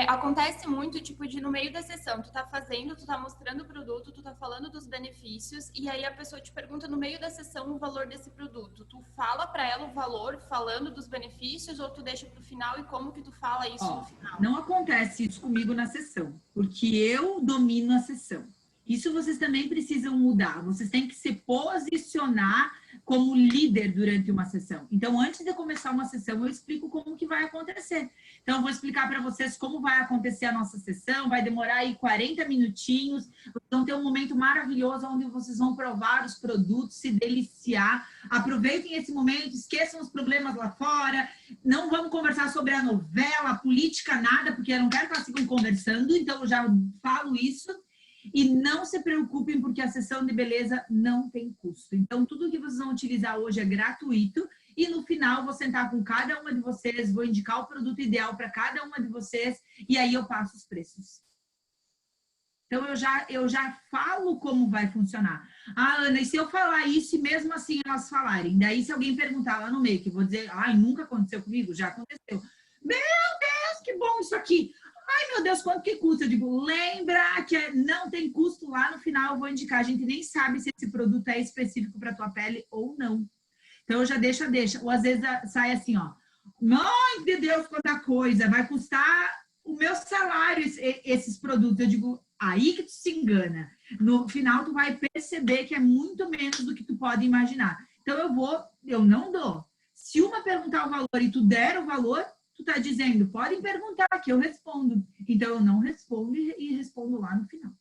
Acontece muito, tipo, de no meio da sessão, tu tá fazendo, tu tá mostrando o produto, tu tá falando dos benefícios, e aí a pessoa te pergunta no meio da sessão o valor desse produto. Tu fala pra ela o valor falando dos benefícios, ou tu deixa pro final, e como que tu fala isso no final?
Não acontece isso comigo na sessão, porque eu domino a sessão. Isso vocês também precisam mudar. Vocês têm que se posicionar como líder durante uma sessão. Então, antes de começar uma sessão, eu explico como que vai acontecer. Então, eu vou explicar para vocês como vai acontecer a nossa sessão. Vai demorar aí 40 minutinhos. Vocês vão ter um momento maravilhoso onde vocês vão provar os produtos, se deliciar. Aproveitem esse momento, esqueçam os problemas lá fora. Não vamos conversar sobre a novela, a política, nada, porque eu não quero que elas fiquem conversando. Então, eu já falo isso. E não se preocupem, porque a sessão de beleza não tem custo. Então, tudo que vocês vão utilizar hoje é gratuito. E no final, vou sentar com cada uma de vocês, vou indicar o produto ideal para cada uma de vocês. E aí eu passo os preços. Então, eu já falo como vai funcionar. Ah, Ana, e se eu falar isso e mesmo assim elas falarem? Daí, se alguém perguntar lá no meio, que eu vou dizer, nunca aconteceu comigo? Já aconteceu. Meu Deus, que bom isso aqui! Ai, meu Deus, quanto que custa? Eu digo, lembra que não tem custo lá no final, eu vou indicar. A gente nem sabe se esse produto é específico para tua pele ou não. Então, eu já deixa. Ou às vezes sai assim, ó. Mãe de Deus, quanta coisa! Vai custar o meu salário esses produtos. Eu digo, aí que tu se engana. No final, tu vai perceber que é muito menos do que tu pode imaginar. Então, eu não dou. Se uma perguntar o valor e tu der o valor, tu tá dizendo, podem perguntar que eu respondo. Então, eu não respondo e respondo lá no final.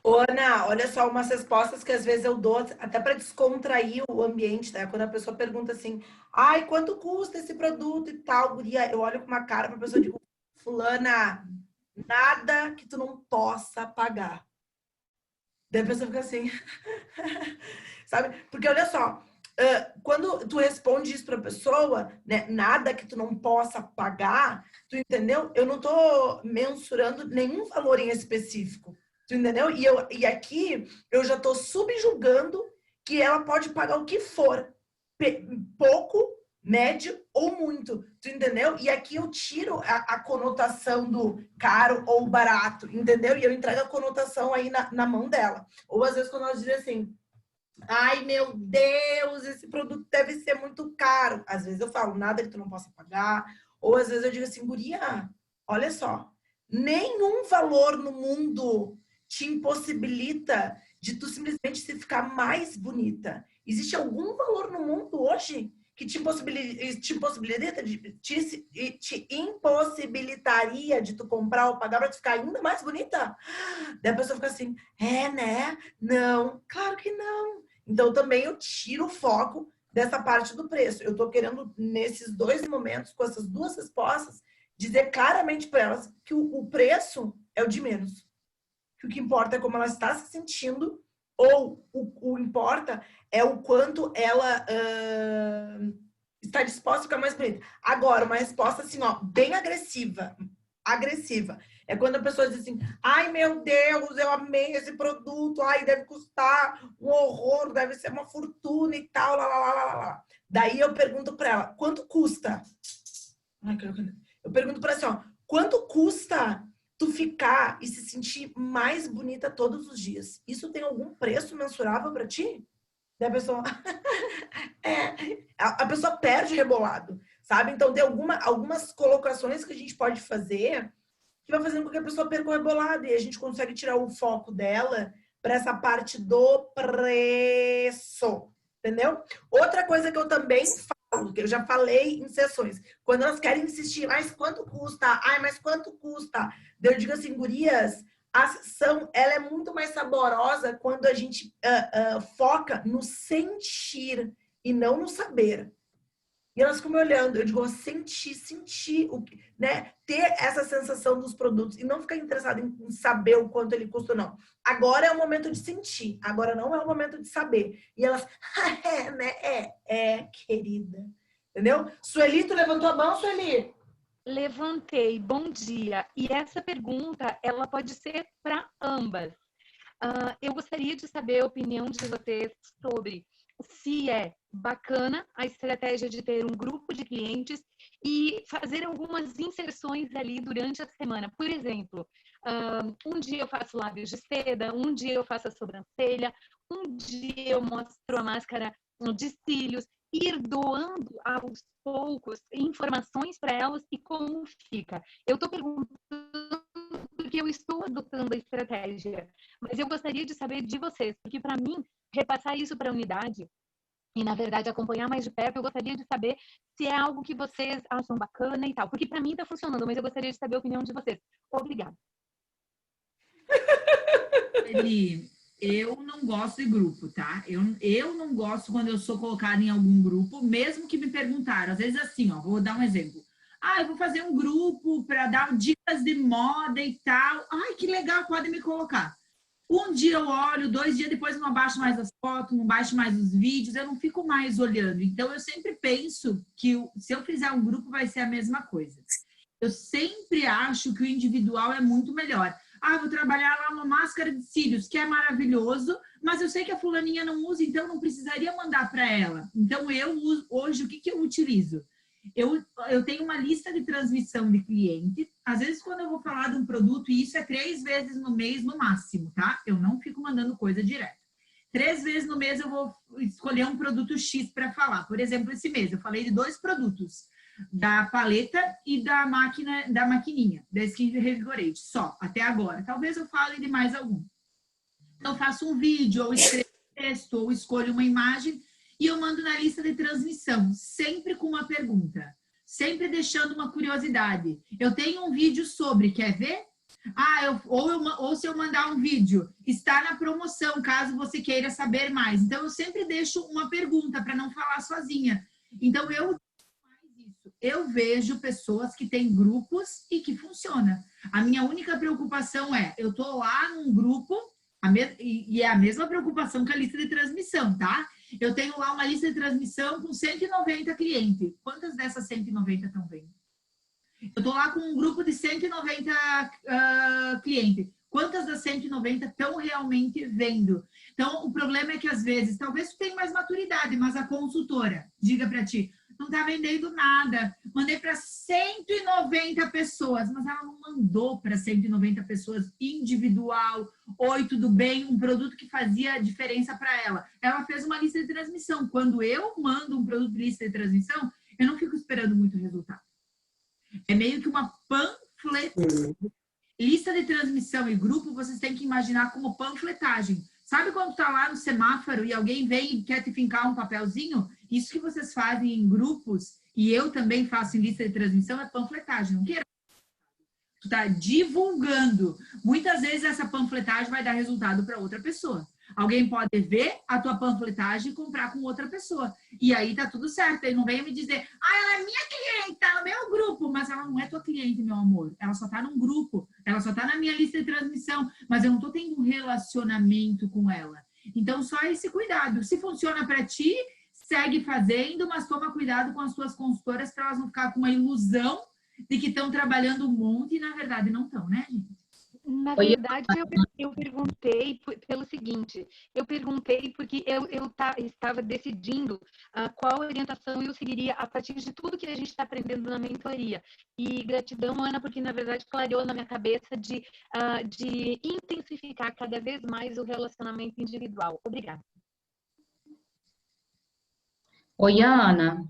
Ana, olha só, umas respostas que às vezes eu dou até para descontrair o ambiente, né? Quando a pessoa pergunta assim, quanto custa esse produto e tal, guria, eu olho com uma cara para a pessoa e digo, fulana, nada que tu não possa pagar. Daí a pessoa fica assim, sabe? Porque olha só, quando tu responde isso para a pessoa, né, nada que tu não possa pagar, tu entendeu? Eu não tô mensurando nenhum valor em específico. Tu entendeu? E aqui eu já tô subjugando que ela pode pagar o que for. Pouco, médio ou muito. Tu entendeu? E aqui eu tiro a conotação do caro ou barato, entendeu? E eu entrego a conotação aí na mão dela. Ou às vezes quando ela diz assim, ai, meu Deus, esse produto deve ser muito caro. Às vezes eu falo, nada que tu não possa pagar. Ou às vezes eu digo assim, guria, olha só, nenhum valor no mundo te impossibilita de tu simplesmente se ficar mais bonita. Existe algum valor no mundo hoje que te impossibilitaria de tu comprar ou pagar para tu ficar ainda mais bonita? Daí a pessoa fica assim, né? Não, claro que não. Então também eu tiro o foco dessa parte do preço. Eu tô querendo, nesses dois momentos, com essas duas respostas, dizer claramente para elas que o preço é o de menos. Que o que importa é como ela está se sentindo, ou o importa é o quanto ela está disposta a ficar mais bonita. Agora, uma resposta assim, ó, bem agressiva. Agressiva. É quando a pessoa diz assim, ai meu Deus, eu amei esse produto, ai, deve custar um horror, deve ser uma fortuna e tal, lá. Daí eu pergunto para ela, quanto custa? Eu pergunto para ela assim, ó, quanto custa tu ficar e se sentir mais bonita todos os dias? Isso tem algum preço mensurável para ti? Daí a pessoa... a pessoa perde o rebolado, sabe? Então, tem algumas colocações que a gente pode fazer que vai fazendo com que a pessoa perca o rebolado e a gente consegue tirar o foco dela para essa parte do preço, entendeu? Outra coisa que eu também falo, que eu já falei em sessões, quando elas querem insistir, mas quanto custa? Ai, mas quanto custa? Eu digo assim, gurias, a sessão, ela é muito mais saborosa quando a gente foca no sentir e não no saber. E elas ficam me olhando, eu digo, sentir, né? Ter essa sensação dos produtos e não ficar interessado em saber o quanto ele custa, não. Agora é o momento de sentir, agora não é o momento de saber. E elas, né? Querida. Entendeu? Sueli, tu levantou a mão, Sueli?
Levantei, bom dia. E essa pergunta, ela pode ser para ambas. Eu gostaria de saber a opinião de vocês sobre se é bacana a estratégia de ter um grupo de clientes e fazer algumas inserções ali durante a semana. Por exemplo, um dia eu faço lábios de seda, um dia eu faço a sobrancelha, um dia eu mostro a máscara de cílios, ir doando aos poucos informações para elas e como fica. Eu estou perguntando porque eu estou adotando a estratégia, mas eu gostaria de saber de vocês, porque para mim, repassar isso para a unidade e, na verdade, acompanhar mais de perto, eu gostaria de saber se é algo que vocês acham bacana e tal, porque para mim está funcionando, mas eu gostaria de saber a opinião de vocês. Obrigada.
Eli, eu não gosto de grupo, tá? Eu não gosto quando eu sou colocada em algum grupo, mesmo que me perguntaram. Às vezes assim, ó, vou dar um exemplo. Eu vou fazer um grupo para dar dicas de moda e tal. Ai, que legal, pode me colocar. Um dia eu olho, 2 dias depois não abaixo mais as fotos, não baixo mais os vídeos, eu não fico mais olhando. Então, eu sempre penso que se eu fizer um grupo vai ser a mesma coisa. Eu sempre acho que o individual é muito melhor. Vou trabalhar lá uma máscara de cílios, que é maravilhoso, mas eu sei que a fulaninha não usa, então não precisaria mandar para ela. Então, eu uso, hoje, o que eu utilizo? Eu tenho uma lista de transmissão de cliente. Às vezes, quando eu vou falar de um produto, e isso é 3 vezes no mês no máximo, tá? Eu não fico mandando coisa direto. 3 vezes no mês eu vou escolher um produto X para falar. Por exemplo, esse mês eu falei de 2 produtos. Da paleta e da maquininha, da Skin Revigorate, só, até agora. Talvez eu fale de mais algum. Então, eu faço um vídeo, ou escrevo texto, ou escolho uma imagem e eu mando na lista de transmissão, sempre com uma pergunta, sempre deixando uma curiosidade. Eu tenho um vídeo sobre, quer ver? Ou se eu mandar um vídeo, está na promoção, caso você queira saber mais. Então, eu sempre deixo uma pergunta para não falar sozinha. Então, eu vejo pessoas que têm grupos e que funciona. A minha única preocupação eu tô lá num grupo, e é a mesma preocupação que a lista de transmissão, tá? Eu tenho lá uma lista de transmissão com 190 clientes. Quantas dessas 190 estão vendo? Eu tô lá com um grupo de 190 clientes. Quantas das 190 estão realmente vendo? Então, o problema é que, às vezes, talvez tu tenha mais maturidade, mas a consultora diga para ti, não está vendendo nada. Mandei para 190 pessoas, mas ela não mandou para 190 pessoas individual. Oi, tudo bem? Um produto que fazia diferença para ela. Ela fez uma lista de transmissão. Quando eu mando um produto de lista de transmissão, eu não fico esperando muito resultado. É meio que uma panfletagem. Lista de transmissão e grupo, vocês têm que imaginar como panfletagem. Sabe quando tu tá lá no semáforo e alguém vem e quer te fincar um papelzinho? Isso que vocês fazem em grupos, e eu também faço em lista de transmissão, é panfletagem. Não queira. Tu tá divulgando. Muitas vezes essa panfletagem vai dar resultado para outra pessoa. Alguém pode ver a tua panfletagem e comprar com outra pessoa. E aí tá tudo certo. Ele não venha me dizer, ela é minha cliente, tá no meu grupo. Mas ela não é tua cliente, meu amor. Ela só tá num grupo. Ela só tá na minha lista de transmissão. Mas eu não tô tendo um relacionamento com ela. Então, só esse cuidado. Se funciona para ti, segue fazendo, mas toma cuidado com as tuas consultoras para elas não ficar com uma ilusão de que estão trabalhando um monte e, na verdade, não estão, né, gente?
Na verdade, eu perguntei pelo seguinte, eu perguntei porque eu estava decidindo qual orientação eu seguiria a partir de tudo que a gente está aprendendo na mentoria. E gratidão, Ana, porque na verdade clareou na minha cabeça de intensificar cada vez mais o relacionamento individual. Obrigada.
Oi, Ana.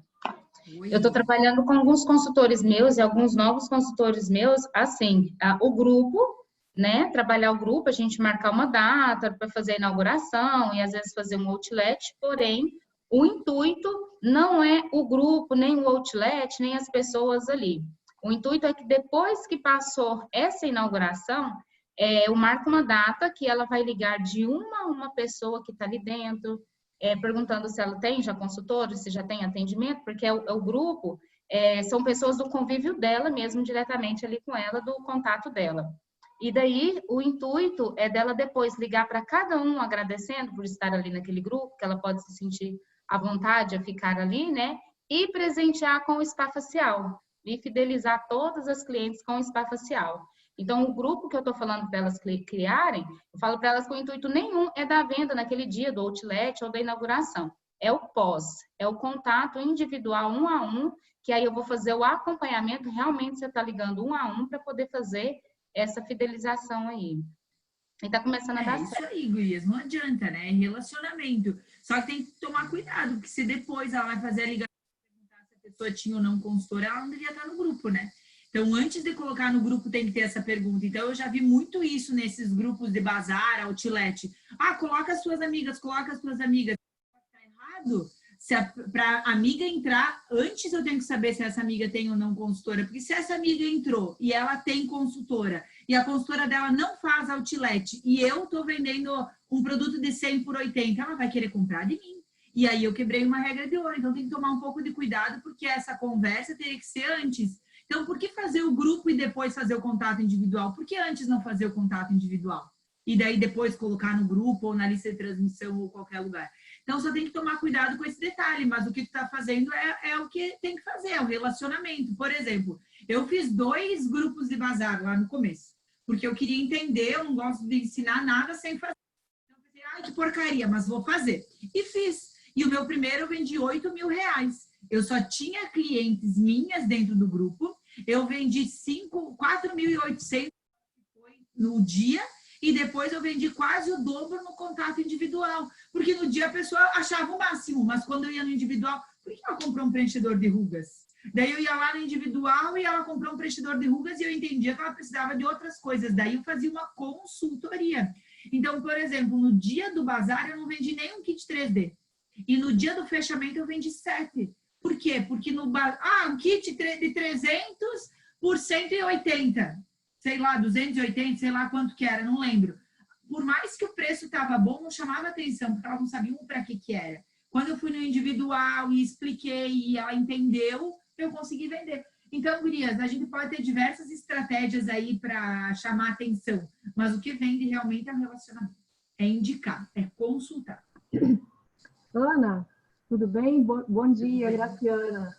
Eu estou trabalhando com alguns consultores meus e alguns novos consultores meus, assim, o grupo, né? Trabalhar o grupo, a gente marcar uma data para fazer a inauguração e às vezes fazer um outlet, porém, o intuito não é o grupo, nem o outlet, nem as pessoas ali. O intuito é que depois que passou essa inauguração, eu marco uma data que ela vai ligar de uma a uma pessoa que está ali dentro, perguntando se ela tem já consultores, se já tem atendimento, porque o grupo são pessoas do convívio dela mesmo, diretamente ali com ela, do contato dela. E daí, o intuito é dela depois ligar para cada um agradecendo por estar ali naquele grupo, que ela pode se sentir à vontade a ficar ali, né? E presentear com o spa facial. E fidelizar todas as clientes com o spa facial. Então, o grupo que eu estou falando para elas criarem, eu falo para elas que o intuito nenhum é da venda naquele dia do outlet ou da inauguração. É o pós, é o contato individual, um a um, que aí eu vou fazer o acompanhamento, realmente você está ligando um a um para poder fazer essa fidelização aí. E tá começando a dar certo.
Isso aí, gurias, não adianta, né? É relacionamento. Só que tem que tomar cuidado, porque se depois ela vai fazer a ligação e perguntar se a pessoa tinha ou não consultora, ela não devia estar no grupo, né? Então, antes de colocar no grupo, tem que ter essa pergunta. Então, eu já vi muito isso nesses grupos de bazar, outlet. Coloca as suas amigas, coloca as suas amigas. Tá errado? Para a amiga entrar, antes eu tenho que saber se essa amiga tem ou não consultora, porque se essa amiga entrou e ela tem consultora e a consultora dela não faz outlet e eu estou vendendo um produto de 100 por 80, ela vai querer comprar de mim. E aí eu quebrei uma regra de ouro, então tem que tomar um pouco de cuidado porque essa conversa teria que ser antes. Então, por que fazer o grupo e depois fazer o contato individual? Por que antes não fazer o contato individual? E daí depois colocar no grupo ou na lista de transmissão ou qualquer lugar. Então, só tem que tomar cuidado com esse detalhe, mas o que tu está fazendo é o que tem que fazer, é o relacionamento. Por exemplo, eu fiz 2 grupos de bazar lá no começo, porque eu queria entender, eu não gosto de ensinar nada sem fazer. Então, eu pensei, que porcaria, mas vou fazer. E fiz. E o meu primeiro eu vendi R$8.000. Eu só tinha clientes minhas dentro do grupo, eu vendi 4.800 no dia, e depois eu vendi quase o dobro no contato individual. Porque no dia a pessoa achava o máximo, mas quando eu ia no individual, por que ela comprou um preenchedor de rugas? Daí eu ia lá no individual e ela comprou um preenchedor de rugas e eu entendia que ela precisava de outras coisas. Daí eu fazia uma consultoria. Então, por exemplo, no dia do bazar eu não vendi nem um kit 3D. E no dia do fechamento eu vendi 7. Por quê? Porque no um kit de 300 por 180. Sei lá, 280, sei lá quanto que era, não lembro. Por mais que o preço estava bom, não chamava atenção, porque elas não sabiam para que era. Quando eu fui no individual e expliquei e ela entendeu, eu consegui vender. Então, gurias, a gente pode ter diversas estratégias aí para chamar atenção, mas o que vende realmente é o relacionamento. É indicar, é consultar.
Ana, tudo bem? Bom dia, Graciana.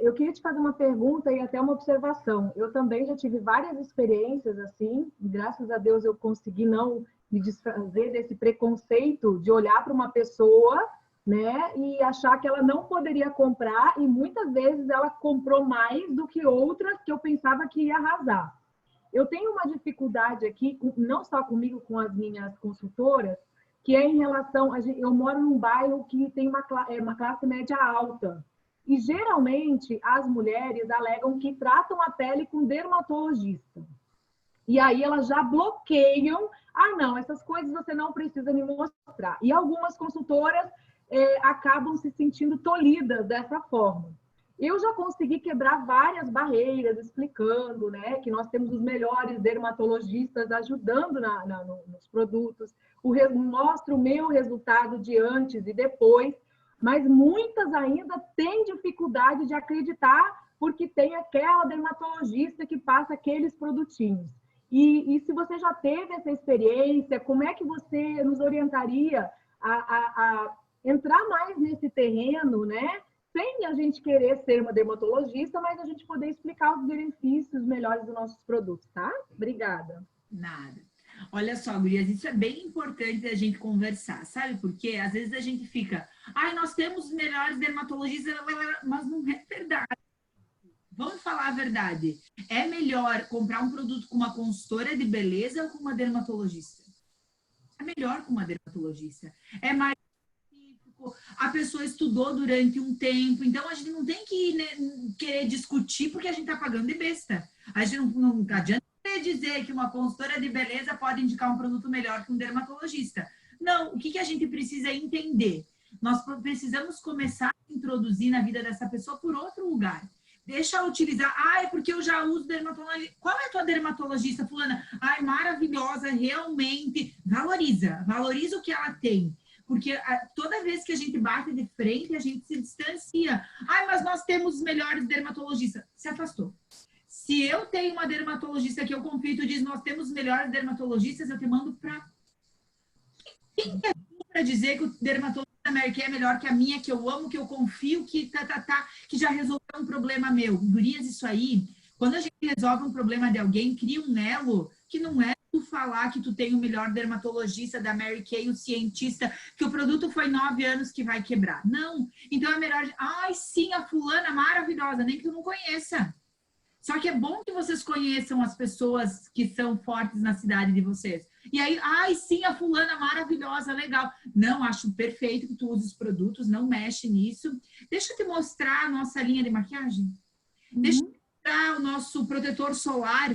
eu queria te fazer uma pergunta e até uma observação. Eu também já tive várias experiências assim, e graças a Deus eu consegui não me desfazer desse preconceito de olhar para uma pessoa, né, e achar que ela não poderia comprar, e muitas vezes ela comprou mais do que outras que eu pensava que ia arrasar. Eu tenho uma dificuldade aqui, não só comigo, com as minhas consultoras, que é em relação eu moro num bairro que tem uma classe média alta. E, geralmente, as mulheres alegam que tratam a pele com dermatologista. E aí elas já bloqueiam. Ah, não, essas coisas você não precisa me mostrar. E algumas consultoras acabam se sentindo tolhidas dessa forma. Eu já consegui quebrar várias barreiras, explicando, né, que nós temos os melhores dermatologistas ajudando nos produtos. Mostro o meu resultado de antes e depois. Mas muitas ainda têm dificuldade de acreditar porque tem aquela dermatologista que passa aqueles produtinhos. E se você já teve essa experiência, como é que você nos orientaria a entrar mais nesse terreno, né? Sem a gente querer ser uma dermatologista, mas a gente poder explicar os benefícios melhores dos nossos produtos, tá? Obrigada.
Nada. Olha só, gurias, isso é bem importante da gente conversar, sabe por quê? Às vezes a gente fica, nós temos os melhores dermatologistas, mas não é verdade. Vamos falar a verdade. É melhor comprar um produto com uma consultora de beleza ou com uma dermatologista? É melhor com uma dermatologista. É mais específico, a pessoa estudou durante um tempo, então a gente não tem que, né, querer discutir porque a gente tá pagando de besta. A gente não adianta dizer que uma consultora de beleza pode indicar um produto melhor que um dermatologista. Não, o que a gente precisa entender? Nós precisamos começar a introduzir na vida dessa pessoa por outro lugar. Deixa eu utilizar, é porque eu já uso dermatologista. Qual é a tua dermatologista, fulana? Maravilhosa, realmente. Valoriza o que ela tem. Porque toda vez que a gente bate de frente, a gente se distancia. Mas nós temos os melhores dermatologistas. Se afastou. Se eu tenho uma dermatologista que eu confio e tu diz, nós temos os melhores dermatologistas, eu te mando para... Quem é para dizer que o dermatologista da Mary Kay é melhor que a minha, que eu amo, que eu confio, que que já resolveu um problema meu? Gurias, isso aí, quando a gente resolve um problema de alguém, cria um elo que não é tu falar que tu tem o melhor dermatologista da Mary Kay, o cientista, que o produto foi 9 anos que vai quebrar. Não. Então é melhor... sim, a fulana maravilhosa, nem que tu não conheça. Só que é bom que vocês conheçam as pessoas que são fortes na cidade de vocês. E aí, sim, a fulana maravilhosa, legal. Não, acho perfeito que tu use os produtos, não mexe nisso. Deixa eu te mostrar a nossa linha de maquiagem. Deixa eu te mostrar o nosso protetor solar.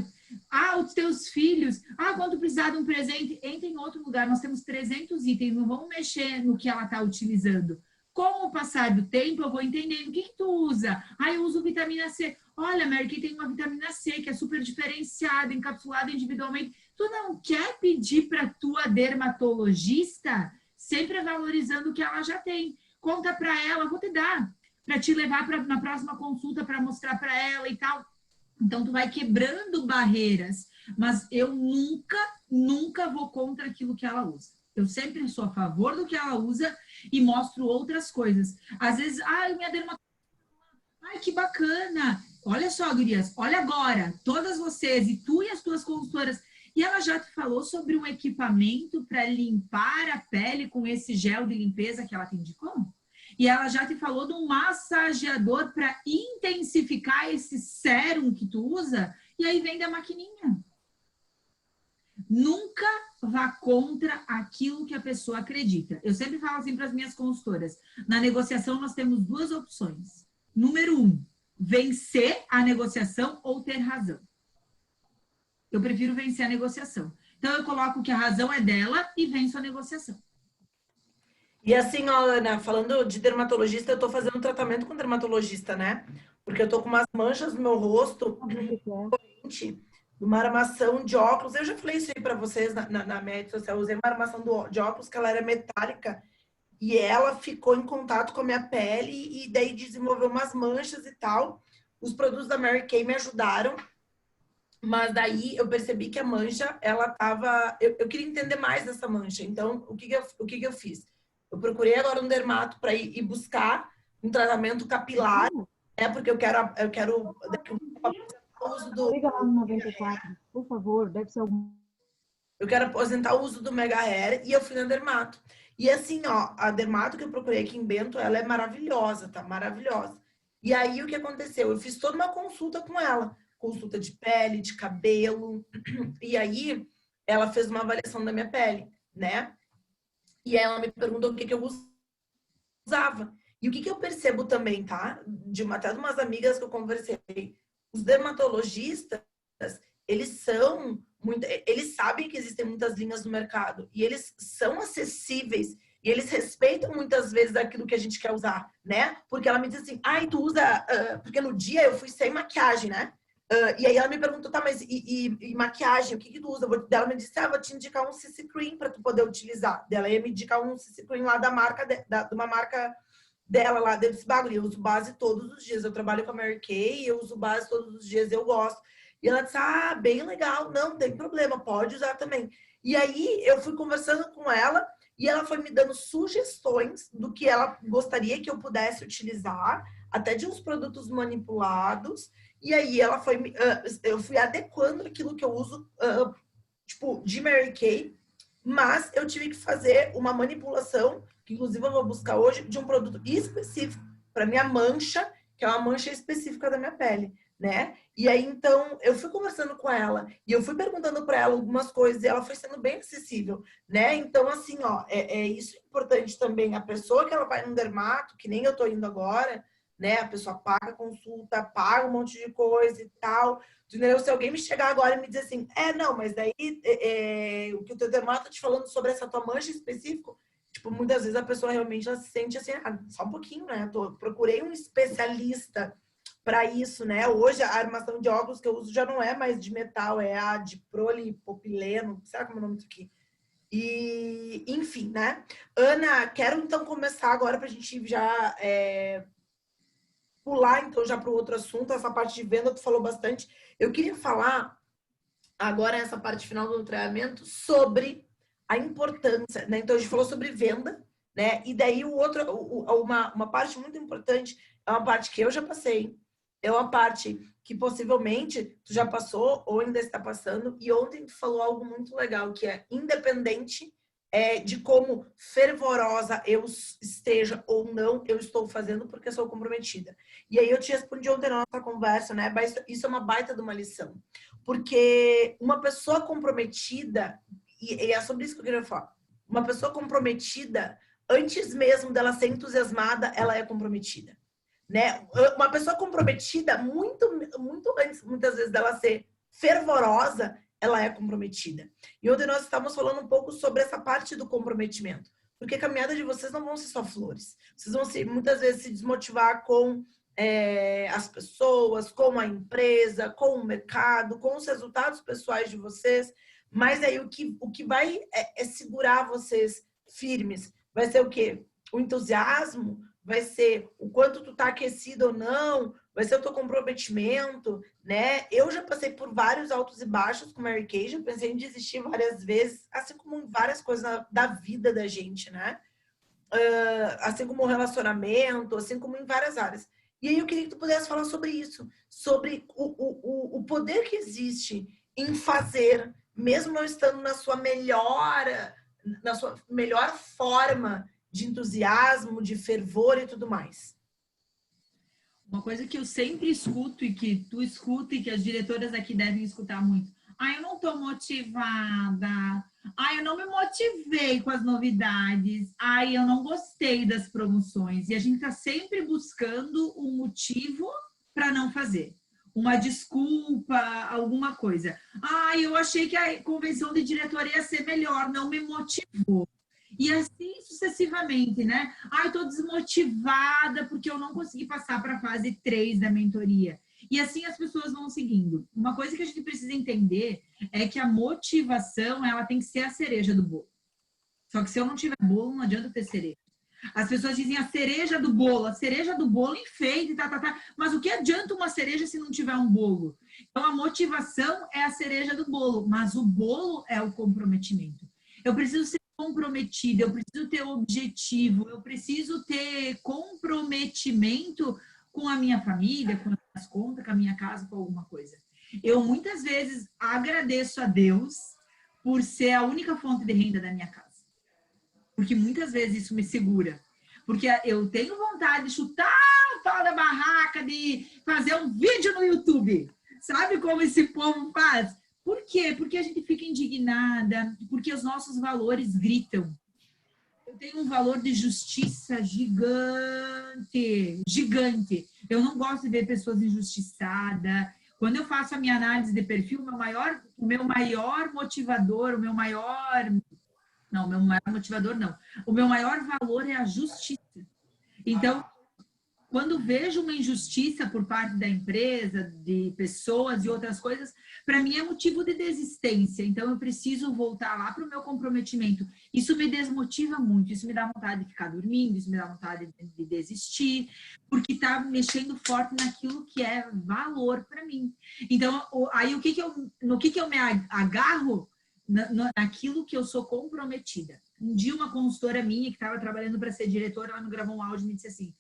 Os teus filhos. Quando precisar de um presente, entra em outro lugar. Nós temos 300 itens, não vamos mexer no que ela está utilizando. Com o passar do tempo, eu vou entendendo. O que tu usa? Eu uso vitamina C. Olha, Mary Kay tem uma vitamina C que é super diferenciada, encapsulada individualmente. Tu não quer pedir para tua dermatologista, sempre valorizando o que ela já tem. Conta para ela, vou te dar, para te levar na próxima consulta para mostrar para ela e tal. Então, tu vai quebrando barreiras. Mas eu nunca vou contra aquilo que ela usa. Eu sempre sou a favor do que ela usa e mostro outras coisas. Às vezes, minha dermatologista, que bacana. Olha só, gurias, olha agora, todas vocês, e tu e as tuas consultoras, e ela já te falou sobre um equipamento para limpar a pele com esse gel de limpeza que ela te indicou? E ela já te falou de um massageador para intensificar esse sérum que tu usa? E aí vem da maquininha. Nunca vá contra aquilo que a pessoa acredita. Eu sempre falo assim para as minhas consultoras. Na negociação, nós temos 2 opções. Número 1, vencer a negociação ou ter razão. Eu prefiro vencer a negociação. Então, eu coloco que a razão é dela e venço a negociação.
E assim, Ana, falando de dermatologista, eu tô fazendo um tratamento com dermatologista, né? Porque eu tô com umas manchas no meu rosto, uma armação de óculos. Eu já falei isso aí pra vocês na minha rede social. Eu usei uma armação de óculos que ela era metálica e ela ficou em contato com a minha pele e daí desenvolveu umas manchas e tal. Os produtos da Mary Kay me ajudaram, mas daí eu percebi que a mancha, ela tava... Eu queria entender mais dessa mancha. Então, o que eu fiz? Eu procurei agora um dermato para ir buscar um tratamento capilar Porque eu quero o uso do...
Liga lá no 94, por favor, deve ser algum...
Eu quero aposentar o uso do Mega Hair e eu fui na dermato. E assim, ó, a dermato que eu procurei aqui em Bento, ela é maravilhosa, tá? Maravilhosa. E aí, o que aconteceu? Eu fiz toda uma consulta com ela. Consulta de pele, de cabelo. E aí, ela fez uma avaliação da minha pele, né? E aí, ela me perguntou o que eu usava. E o que eu percebo também, tá? Até de umas amigas que eu conversei. Os dermatologistas, eles sabem que existem muitas linhas no mercado e eles são acessíveis e eles respeitam muitas vezes aquilo que a gente quer usar, né? Porque ela me diz assim, tu usa... porque no dia eu fui sem maquiagem, né? E aí ela me perguntou, tá, mas e maquiagem, o que tu usa? Ela me disse, vou te indicar um CC Cream para tu poder utilizar. Ela ia me indicar um CC Cream lá da marca, de uma marca dela lá, desse bagulho. Eu uso base todos os dias. Eu trabalho com a Mary Kay, eu uso base todos os dias, eu gosto. E ela disse, bem legal, não tem problema, pode usar também. E aí eu fui conversando com ela e ela foi me dando sugestões do que ela gostaria que eu pudesse utilizar, até de uns produtos manipulados. E aí ela foi, eu fui adequando aquilo que eu uso, tipo, de Mary Kay, mas eu tive que fazer uma manipulação, que inclusive eu vou buscar hoje, de um produto específico para minha mancha, que é uma mancha específica da minha pele, né? E aí, então, eu fui conversando com ela e eu fui perguntando para ela algumas coisas e ela foi sendo bem acessível, né? Então, assim, ó, isso importante também. A pessoa que ela vai no dermato, que nem eu tô indo agora, né? A pessoa paga consulta, paga um monte de coisa e tal. Entendeu? Se alguém me chegar agora e me dizer assim, não, mas daí o que o teu dermato tá te falando sobre essa tua mancha específica, tipo, muitas vezes a pessoa realmente ela se sente assim, só um pouquinho, né? Procurei um especialista para isso, né? Hoje a armação de óculos que eu uso já não é mais de metal, é a de polipropileno, será como é o nome disso aqui? E, enfim, né? Ana, quero então começar agora para a gente já pular então já para o outro assunto, essa parte de venda tu falou bastante. Eu queria falar agora essa parte final do treinamento sobre a importância, né? Então a gente falou sobre venda, né? E daí uma parte muito importante é uma parte que eu já passei, é uma parte que possivelmente tu já passou ou ainda está passando. E ontem tu falou algo muito legal, que é independente de como fervorosa eu esteja ou não, eu estou fazendo porque sou comprometida. E aí eu te respondi ontem na nossa conversa, né? Mas isso é uma baita de uma lição. Porque uma pessoa comprometida, e é sobre isso que eu queria falar, uma pessoa comprometida, antes mesmo dela ser entusiasmada, ela é comprometida. Né? Uma pessoa comprometida, muito, muito antes, muitas vezes, dela ser fervorosa, ela é comprometida. E ontem nós estávamos falando um pouco sobre essa parte do comprometimento. Porque a caminhada de vocês não vão ser só flores. Vocês vão muitas vezes se desmotivar com as pessoas, com a empresa, com o mercado, com os resultados pessoais de vocês. Mas aí o que vai segurar vocês firmes vai ser o quê? O entusiasmo? Vai ser o quanto tu tá aquecido ou não, vai ser o teu comprometimento, né? Eu já passei por vários altos e baixos com Mary Kay, já pensei em desistir várias vezes, assim como em várias coisas da vida da gente, né? Assim como o relacionamento, assim como em várias áreas. E aí eu queria que tu pudesse falar sobre isso, sobre o poder que existe em fazer, mesmo não estando na sua melhor forma de entusiasmo, de fervor e tudo mais.
Uma coisa que eu sempre escuto e que tu escuta e que as diretoras aqui devem escutar muito. Eu não tô motivada. Eu não me motivei com as novidades. Eu não gostei das promoções. E a gente tá sempre buscando um motivo para não fazer. Uma desculpa, alguma coisa. Eu achei que a convenção de diretoria ia ser melhor, não me motivou. E assim sucessivamente, né? Eu tô desmotivada porque eu não consegui passar para a fase 3 da mentoria. E assim as pessoas vão seguindo. Uma coisa que a gente precisa entender é que a motivação, ela tem que ser a cereja do bolo. Só que se eu não tiver bolo, não adianta ter cereja. As pessoas dizem a cereja do bolo enfeite, Mas o que adianta uma cereja se não tiver um bolo? Então a motivação é a cereja do bolo, mas o bolo é o comprometimento. Eu preciso ser comprometida, eu preciso ter objetivo, eu preciso ter comprometimento com a minha família, com as minhas contas, com a minha casa, com alguma coisa. Eu muitas vezes agradeço a Deus por ser a única fonte de renda da minha casa. Porque muitas vezes isso me segura. Porque eu tenho vontade de chutar o pau da barraca, de fazer um vídeo no YouTube. Sabe como esse povo faz? Por quê? Porque a gente fica indignada, porque os nossos valores gritam. Eu tenho um valor de justiça gigante, gigante. Eu não gosto de ver pessoas injustiçadas. Quando eu faço a minha análise de perfil, o meu maior motivador, o meu maior valor é a justiça. Então, quando vejo uma injustiça por parte da empresa, de pessoas e outras coisas, para mim é motivo de desistência. Então, eu preciso voltar lá para o meu comprometimento. Isso me desmotiva muito, isso me dá vontade de ficar dormindo, isso me dá vontade de desistir, porque está mexendo forte naquilo que é valor para mim. Então, aí no que eu me agarro? Naquilo que eu sou comprometida. Um dia, uma consultora minha que estava trabalhando para ser diretora, ela me gravou um áudio e me disse assim: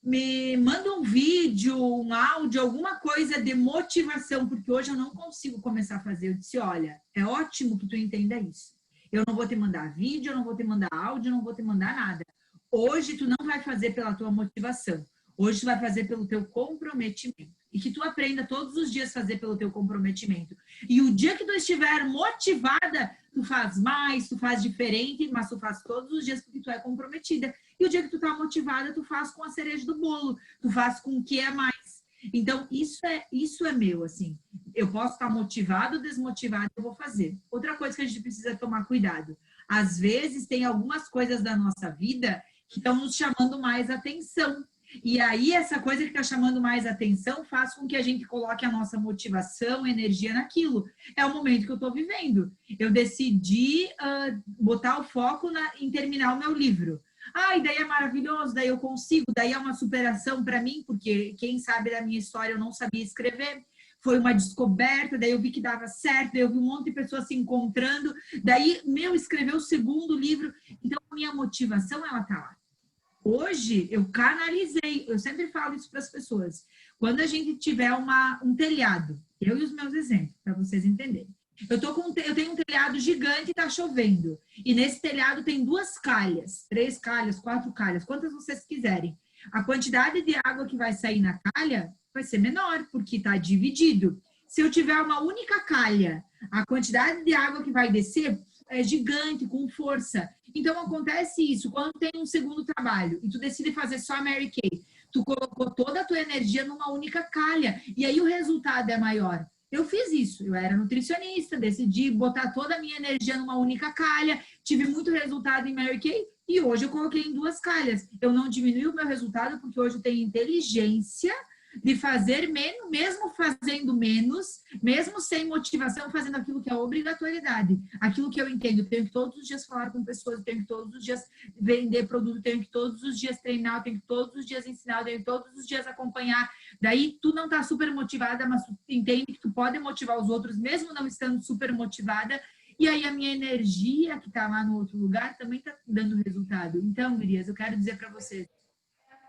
me manda um vídeo, um áudio, alguma coisa de motivação, porque hoje eu não consigo começar a fazer. Eu disse: olha, é ótimo que tu entenda isso. Eu não vou te mandar vídeo, eu não vou te mandar áudio, eu não vou te mandar nada. Hoje tu não vai fazer pela tua motivação. Hoje tu vai fazer pelo teu comprometimento. E que tu aprenda todos os dias a fazer pelo teu comprometimento. E o dia que tu estiver motivada, tu faz mais, tu faz diferente, mas tu faz todos os dias porque tu é comprometida. E o dia que tu tá motivada, tu faz com a cereja do bolo. Tu faz com o que é mais. Então, isso é meu, assim. Eu posso estar motivado ou desmotivado, eu vou fazer. Outra coisa que a gente precisa tomar cuidado. Às vezes, tem algumas coisas da nossa vida que estão nos chamando mais atenção. E aí, essa coisa que está chamando mais atenção faz com que a gente coloque a nossa motivação, energia naquilo. É o momento que eu estou vivendo. Eu decidi botar o foco em terminar o meu livro. E daí é maravilhoso, daí eu consigo, daí é uma superação para mim, porque quem sabe da minha história eu não sabia escrever. Foi uma descoberta, daí eu vi que dava certo, daí eu vi um monte de pessoas se encontrando. Daí, escrever o segundo livro. Então, a minha motivação, ela está lá. Hoje, eu canalizei, eu sempre falo isso para as pessoas. Quando a gente tiver um telhado, eu e os meus exemplos, para vocês entenderem. Eu tenho um telhado gigante e está chovendo. E nesse telhado tem 2 calhas, 3 calhas, 4 calhas, quantas vocês quiserem. A quantidade de água que vai sair na calha vai ser menor, porque está dividido. Se eu tiver uma única calha, a quantidade de água que vai descer é gigante, com força. Então, acontece isso. Quando tem um segundo trabalho e tu decide fazer só a Mary Kay, tu colocou toda a tua energia numa única calha. E aí o resultado é maior. Eu fiz isso. Eu era nutricionista, decidi botar toda a minha energia numa única calha. Tive muito resultado em Mary Kay e hoje eu coloquei em 2 calhas. Eu não diminui o meu resultado porque hoje eu tenho inteligência de fazer menos, mesmo fazendo menos, mesmo sem motivação, fazendo aquilo que é obrigatoriedade, aquilo que eu entendo. Eu tenho que todos os dias falar com pessoas, eu tenho que todos os dias vender produto, eu tenho que todos os dias treinar, eu tenho que todos os dias ensinar, eu tenho que todos os dias acompanhar. Daí tu não tá super motivada, mas tu entende que tu pode motivar os outros, mesmo não estando super motivada. E aí a minha energia que tá lá no outro lugar também tá dando resultado. Então, gurias, eu quero dizer para vocês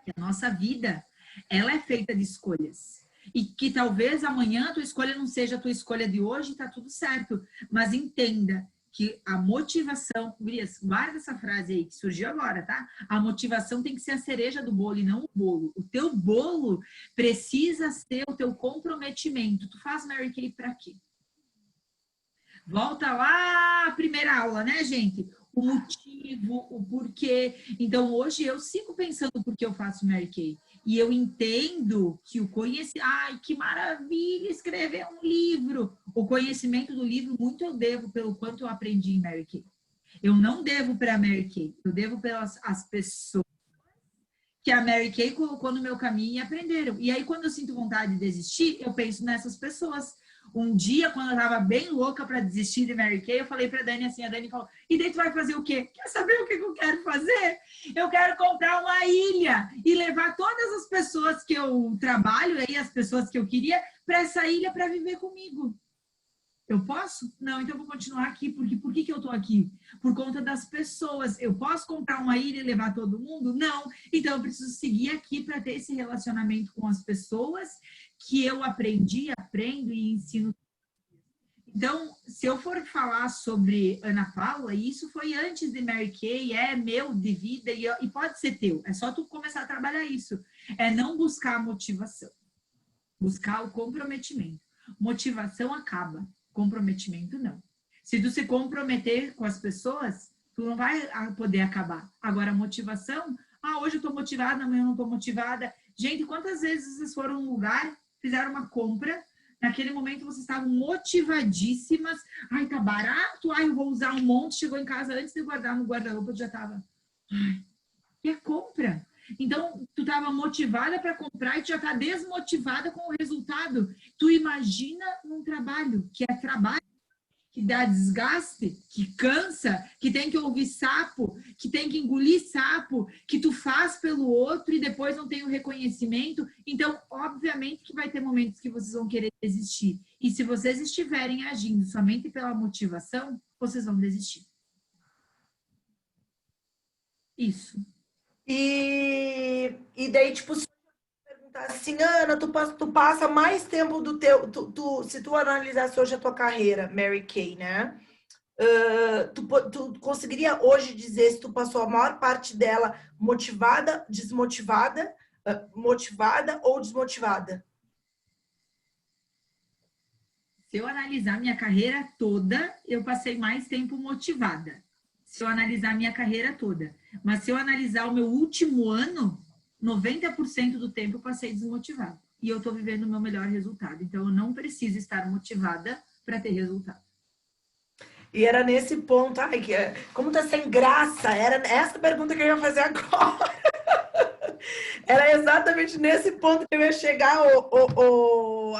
que a nossa vida, ela é feita de escolhas. E que talvez amanhã a tua escolha não seja a tua escolha de hoje, tá tudo certo. Mas entenda que a motivação... Gurias, guarda essa frase aí que surgiu agora, tá? A motivação tem que ser a cereja do bolo e não o bolo. O teu bolo precisa ser o teu comprometimento. Tu faz Mary Kay pra quê? Volta lá à primeira aula, né, gente? O motivo, o porquê. Então, hoje eu sigo pensando por que eu faço Mary Kay. E eu entendo que o conhecimento... Ai, que maravilha escrever um livro! O conhecimento do livro, muito eu devo pelo quanto eu aprendi em Mary Kay. Eu não devo para a Mary Kay, eu devo pelas as pessoas que a Mary Kay colocou no meu caminho e aprenderam. E aí, quando eu sinto vontade de desistir, eu penso nessas pessoas. Um dia, quando eu tava bem louca para desistir de Mary Kay, eu falei pra Dani assim, a Dani falou, e daí tu vai fazer o quê? Quer saber o que eu quero fazer? Eu quero comprar uma ilha e levar todas as pessoas que eu trabalho, aí as pessoas que eu queria, para essa ilha para viver comigo. Eu posso? Não, então eu vou continuar aqui. Porque por que eu tô aqui? Por conta das pessoas. Eu posso comprar uma ilha e levar todo mundo? Não. Então eu preciso seguir aqui para ter esse relacionamento com as pessoas que eu aprendi, aprendo e ensino. Então, se eu for falar sobre Ana Paula, isso foi antes de Mary Kay, é meu de vida e pode ser teu. É só tu começar a trabalhar isso. É não buscar a motivação, buscar o comprometimento. Motivação acaba, comprometimento não. Se tu se comprometer com as pessoas, tu não vai poder acabar. Agora, motivação, hoje eu tô motivada, amanhã eu não tô motivada. Gente, quantas vezes vocês foram num lugar, fizeram uma compra, naquele momento vocês estavam motivadíssimas. Ai, tá barato. Ai, eu vou usar um monte. Chegou em casa antes de guardar no guarda-roupa, já tava. Ai, e a compra? Então, tu tava motivada para comprar e tu já tá desmotivada com o resultado. Tu imagina um trabalho, que é trabalho, que dá desgaste, que cansa, que tem que ouvir sapo, que tem que engolir sapo, que tu faz pelo outro e depois não tem o reconhecimento. Então, obviamente que vai ter momentos que vocês vão querer desistir. E se vocês estiverem agindo somente pela motivação, vocês vão desistir. Isso.
E daí, tipo, se assim, Ana, tu passa mais tempo do teu... se tu analisasse hoje a tua carreira, Mary Kay, né? Tu conseguiria hoje dizer se tu passou a maior parte dela motivada, desmotivada, motivada ou desmotivada?
Se eu analisar minha carreira toda, eu passei mais tempo motivada. Se eu analisar minha carreira toda. Mas se eu analisar o meu último ano, 90% do tempo eu passei desmotivada. E eu estou vivendo o meu melhor resultado. Então, eu não preciso estar motivada para ter resultado.
E era nesse ponto, como tá sem graça? Era essa pergunta que eu ia fazer agora. Era exatamente nesse ponto que eu ia chegar,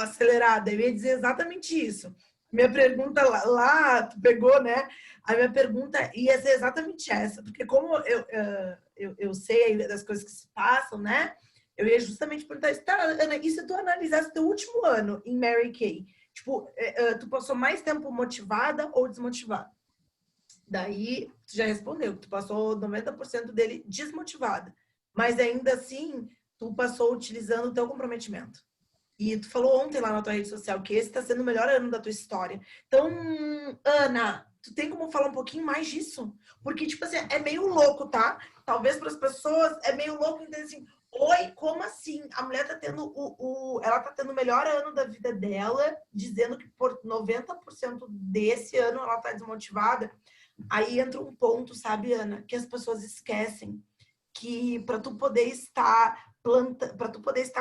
acelerada. Eu ia dizer exatamente isso. Minha pergunta lá, tu pegou, né? A minha pergunta ia ser exatamente essa. Porque como eu sei das coisas que se passam, né? Eu ia justamente perguntar isso. Tá, Ana, e se tu analisasse o teu último ano em Mary Kay? Tipo, tu passou mais tempo motivada ou desmotivada? Daí, tu já respondeu que tu passou 90% dele desmotivada. Mas ainda assim, tu passou utilizando o teu comprometimento. E tu falou ontem lá na tua rede social que esse está sendo o melhor ano da tua história. Então, Ana, tu tem como falar um pouquinho mais disso? Porque, tipo assim, é meio louco, tá? Talvez para as pessoas é meio louco entender assim, oi, como assim? A mulher tá tendo ela tá tendo o melhor ano da vida dela, dizendo que por 90% desse ano ela tá desmotivada. Aí entra um ponto, sabe, Ana, que as pessoas esquecem que para tu poder estar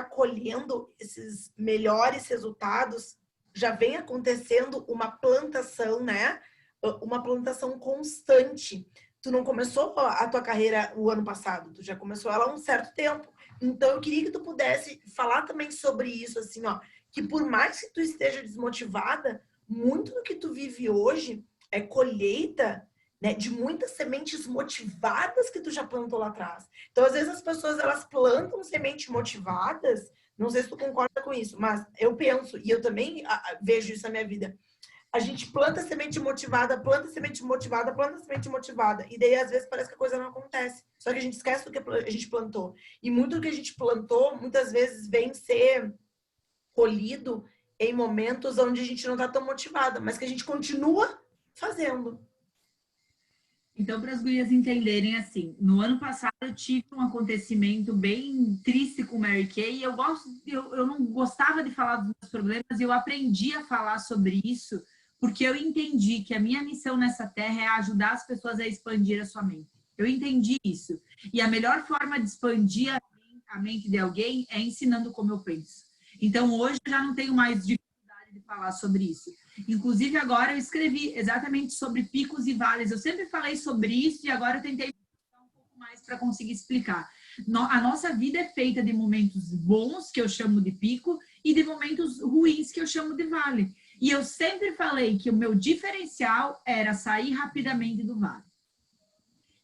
colhendo esses melhores resultados, já vem acontecendo uma plantação, né? Uma plantação constante. Tu não começou a tua carreira o ano passado, tu já começou ela há um certo tempo. Então, eu queria que tu pudesse falar também sobre isso, assim, ó, que por mais que tu esteja desmotivada, muito do que tu vive hoje é colheita, né, de muitas sementes motivadas que tu já plantou lá atrás. Então, às vezes, as pessoas, elas plantam sementes motivadas, não sei se tu concorda com isso, mas eu penso, e eu também vejo isso na minha vida, a gente planta semente motivada, planta semente motivada, planta semente motivada, e daí, às vezes, parece que a coisa não acontece. Só que a gente esquece do que a gente plantou. E muito do que a gente plantou, muitas vezes, vem ser colhido em momentos onde a gente não está tão motivada, mas que a gente continua fazendo.
Então, para as gurias entenderem, assim, no ano passado eu tive um acontecimento bem triste com Mary Kay. Eu não gostava de falar dos meus problemas, e eu aprendi a falar sobre isso, porque eu entendi que a minha missão nessa terra é ajudar as pessoas a expandir a sua mente. Eu entendi isso. E a melhor forma de expandir a mente de alguém é ensinando como eu penso. Então, hoje eu já não tenho mais dificuldade de falar sobre isso. Inclusive, agora eu escrevi exatamente sobre picos e vales. Eu sempre falei sobre isso e agora eu tentei um pouco mais para conseguir explicar. A nossa vida é feita de momentos bons, que eu chamo de pico, e de momentos ruins, que eu chamo de vale. E eu sempre falei que o meu diferencial era sair rapidamente do vale.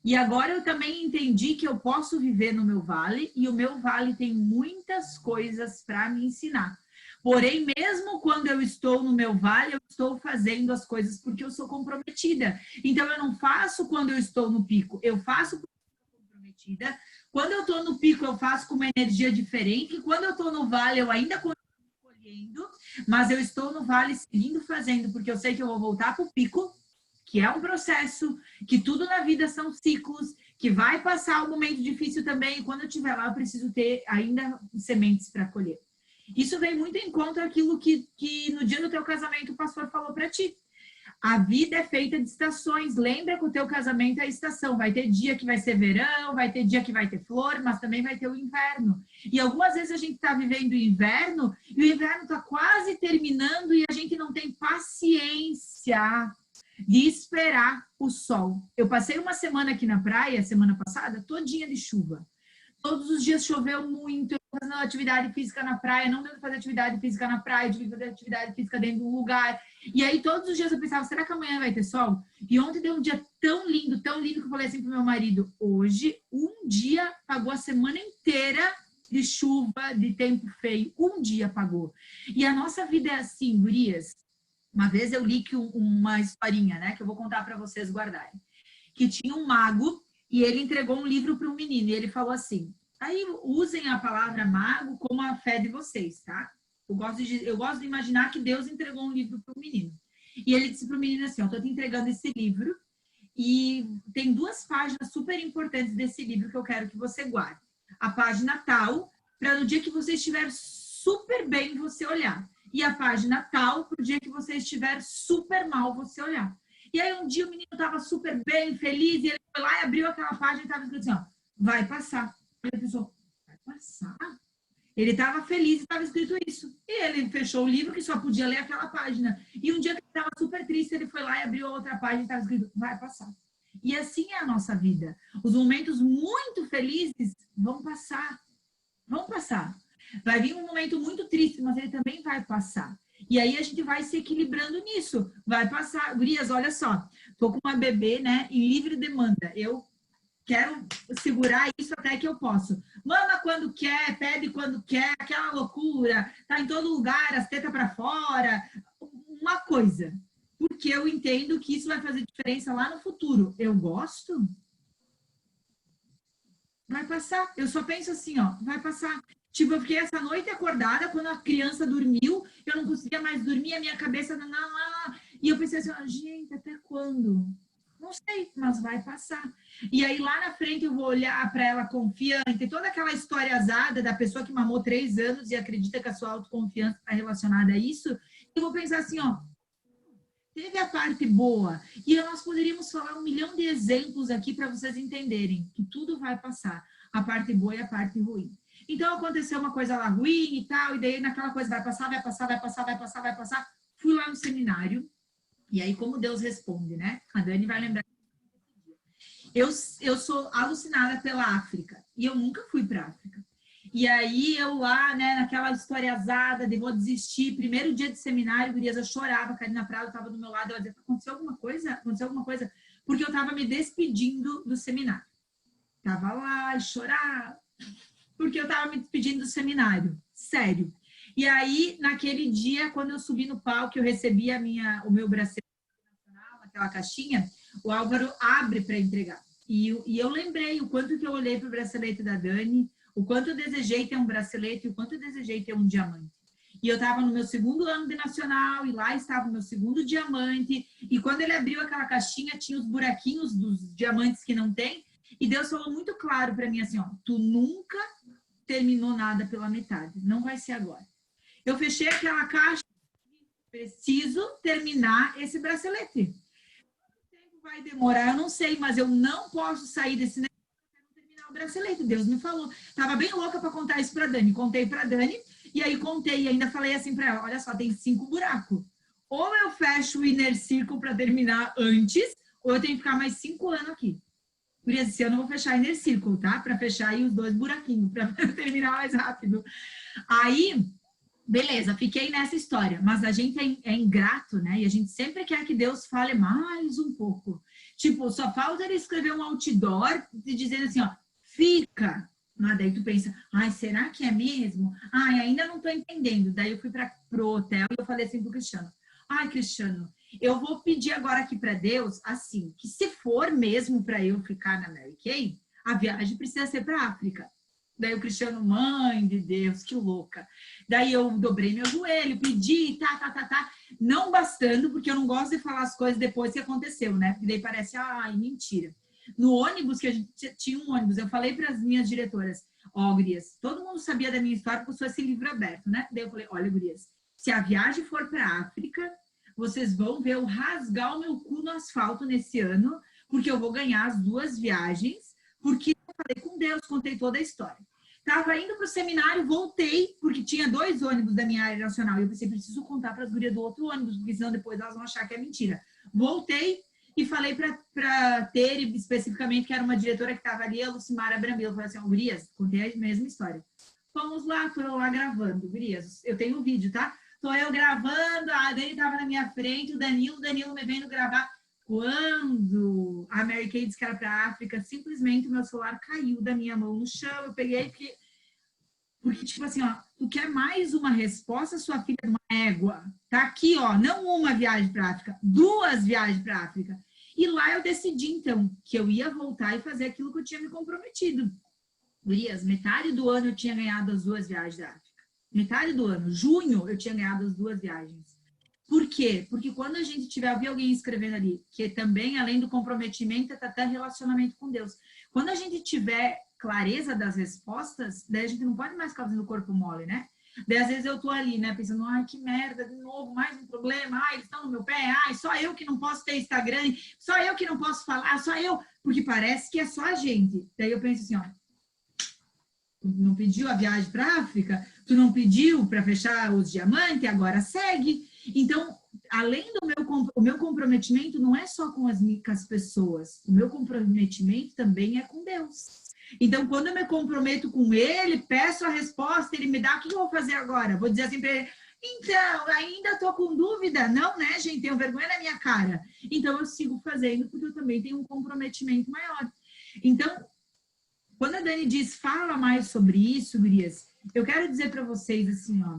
E agora eu também entendi que eu posso viver no meu vale, e o meu vale tem muitas coisas para me ensinar. Porém, mesmo quando eu estou no meu vale, eu estou fazendo as coisas porque eu sou comprometida. Então, eu não faço quando eu estou no pico, eu faço porque eu sou comprometida. Quando eu estou no pico, eu faço com uma energia diferente. Quando eu estou no vale, eu ainda continuo colhendo, mas eu estou no vale seguindo fazendo, porque eu sei que eu vou voltar para o pico, que é um processo, que tudo na vida são ciclos, que vai passar um momento difícil também, e quando eu estiver lá, eu preciso ter ainda sementes para colher. Isso vem muito em conta aquilo que no dia do teu casamento o pastor falou para ti. A vida é feita de estações. Lembra que o teu casamento é a estação. Vai ter dia que vai ser verão, vai ter dia que vai ter flor, mas também vai ter o inverno. E algumas vezes a gente está vivendo o inverno e o inverno está quase terminando e a gente não tem paciência de esperar o sol. Eu passei uma semana aqui na praia, semana passada, todinha de chuva. Todos os dias choveu muito, eu fazendo atividade física na praia, não deu pra fazer atividade física na praia, tive que fazer atividade física dentro de um lugar. E aí todos os dias eu pensava, será que amanhã vai ter sol? E ontem deu um dia tão lindo que eu falei assim pro meu marido, hoje um dia pagou a semana inteira de chuva, de tempo feio, um dia pagou. E a nossa vida é assim, gurias. Uma vez eu li uma historinha, né, que eu vou contar para vocês guardarem. Que tinha um mago e ele entregou um livro para um menino e ele falou assim, aí usem a palavra mago como a fé de vocês, tá? Eu gosto de imaginar que Deus entregou um livro para o menino. E ele disse para o menino assim, ó, tô te entregando esse livro e tem 2 páginas super importantes desse livro que eu quero que você guarde. A página tal, para no dia que você estiver super bem você olhar. E a página tal, para o dia que você estiver super mal você olhar. E aí um dia o menino estava super bem, feliz, e ele foi lá e abriu aquela página e estava escrito assim, ó, vai passar. Ele pensou, vai passar? Ele estava feliz e estava escrito isso. E ele fechou o livro que só podia ler aquela página. E um dia que ele estava super triste, ele foi lá e abriu outra página e estava escrito, vai passar. E assim é a nossa vida. Os momentos muito felizes vão passar. Vão passar. Vai vir um momento muito triste, mas ele também vai passar. E aí a gente vai se equilibrando nisso. Vai passar. Gurias, olha só. Tô com uma bebê, né, em livre demanda. Eu quero segurar isso até que eu posso. Mama quando quer, pede quando quer, aquela loucura. Tá em todo lugar, as tetas para fora. Uma coisa. Porque eu entendo que isso vai fazer diferença lá no futuro. Eu gosto? Vai passar. Eu só penso assim, ó, vai passar. Tipo, eu fiquei essa noite acordada, quando a criança dormiu, eu não conseguia mais dormir, a minha cabeça... E eu pensei assim, ó, gente, até quando? Não sei, mas vai passar. E aí, lá na frente, eu vou olhar para ela confiante, toda aquela história azada da pessoa que mamou 3 anos e acredita que a sua autoconfiança está relacionada a isso, eu vou pensar assim, ó, teve a parte boa. E nós poderíamos falar 1 milhão de exemplos aqui para vocês entenderem que tudo vai passar. A parte boa e a parte ruim. Então, aconteceu uma coisa lá ruim e tal, e daí naquela coisa vai passar, vai passar, vai passar, vai passar, vai passar. Fui lá no seminário, e aí como Deus responde, né? A Dani vai lembrar. Eu sou alucinada pela África, e eu nunca fui para África. E aí eu lá, né, naquela história azada de vou desistir, primeiro dia de seminário, gurias, eu chorava, a Karina Prado estava do meu lado, ela dizia, aconteceu alguma coisa? Aconteceu alguma coisa? Porque eu estava me despedindo do seminário. Tava lá e chorava, porque eu estava me despedindo do seminário, sério. E aí, naquele dia, quando eu subi no palco, eu recebi o meu bracelete nacional, aquela caixinha, o Álvaro abre para entregar. E eu lembrei o quanto que eu olhei para o bracelete da Dani, o quanto eu desejei ter um bracelete e o quanto eu desejei ter um diamante. E eu estava no meu 2º ano de nacional, e lá estava o meu 2º diamante, e quando ele abriu aquela caixinha, tinha os buraquinhos dos diamantes que não tem, e Deus falou muito claro para mim assim, ó, tu nunca terminou nada pela metade, não vai ser agora. Eu fechei aquela caixa, preciso terminar esse bracelete. Quanto tempo vai demorar? Eu não sei, mas eu não posso sair desse negócio até não terminar o bracelete. Deus me falou. Tava bem louca para contar isso para Dani. Contei para Dani, e aí contei, e ainda falei assim para ela, olha só, tem 5 buracos. Ou eu fecho o inner circle para terminar antes, ou eu tenho que ficar mais 5 anos aqui. Por isso, esse ano eu vou fechar inner circle, tá? Para fechar aí os 2 buraquinhos, para terminar mais rápido. Aí, beleza, fiquei nessa história. Mas a gente é ingrato, né? E a gente sempre quer que Deus fale mais um pouco. Tipo, só falta ele escrever um outdoor dizendo assim, ó, fica. Daí tu pensa, ai, será que é mesmo? Ai, ainda não tô entendendo. Daí eu fui pro hotel e eu falei assim pro Cristiano, ai, Cristiano, eu vou pedir agora aqui para Deus, assim, que se for mesmo para eu ficar na Mary Kay, a viagem precisa ser para África. Daí o Cristiano, mãe de Deus, que louca. Daí eu dobrei meu joelho, pedi, não bastando, porque eu não gosto de falar as coisas depois que aconteceu, né? Porque daí parece, ai, mentira. No ônibus, que a gente tinha um ônibus, eu falei para as minhas diretoras, ó, gurias, todo mundo sabia da minha história, porque eu sou esse livro aberto, né? Daí eu falei, olha, gurias, se a viagem for para África, vocês vão ver eu rasgar o meu cu no asfalto nesse ano, porque eu vou ganhar as 2 viagens, porque eu falei com Deus, contei toda a história. Tava indo para o seminário, voltei, porque tinha 2 ônibus da minha área nacional, e eu pensei, preciso contar para as gurias do outro ônibus, porque senão depois elas vão achar que é mentira. Voltei e falei para Tere, especificamente, que era uma diretora que estava ali, a Lucimara Brambil, eu falei assim, gurias, contei a mesma história. Vamos lá, tô eu lá gravando, gurias, eu tenho um vídeo, tá? Tô eu gravando, a Dani tava na minha frente, o Danilo me vendo gravar. Quando a Mary Kay disse que era para África, simplesmente o meu celular caiu da minha mão no chão, eu peguei porque tipo assim, ó, tu quer mais uma resposta, sua filha é uma égua. Tá aqui, ó, não uma viagem para África, 2 viagens para África. E lá eu decidi, então, que eu ia voltar e fazer aquilo que eu tinha me comprometido. Gurias, metade do ano eu tinha ganhado as 2 viagens da África. Metade do ano, junho, eu tinha ganhado as 2 viagens. Por quê? Porque quando a gente tiver, eu vi alguém escrevendo ali, que também, além do comprometimento, é até relacionamento com Deus. Quando a gente tiver clareza das respostas, daí a gente não pode mais ficar fazendo corpo mole, né? Daí, às vezes, eu tô ali, né, pensando, ai, que merda, de novo, mais um problema, ai, eles estão no meu pé, ai, só eu que não posso ter Instagram, só eu que não posso falar, só eu, porque parece que é só a gente. Daí eu penso assim, ó, tu não pediu a viagem para África, tu não pediu para fechar os diamantes, agora segue. Então, além do meu comprometimento não é só com as pessoas, o meu comprometimento também é com Deus. Então, quando eu me comprometo com Ele, peço a resposta, Ele me dá, o que eu vou fazer agora? Vou dizer assim para Ele, então, ainda estou com dúvida? Não, né, gente? Tenho vergonha na minha cara. Então, eu sigo fazendo, porque eu também tenho um comprometimento maior. Então, quando a Dani diz, fala mais sobre isso, gurias, eu quero dizer para vocês assim, ó,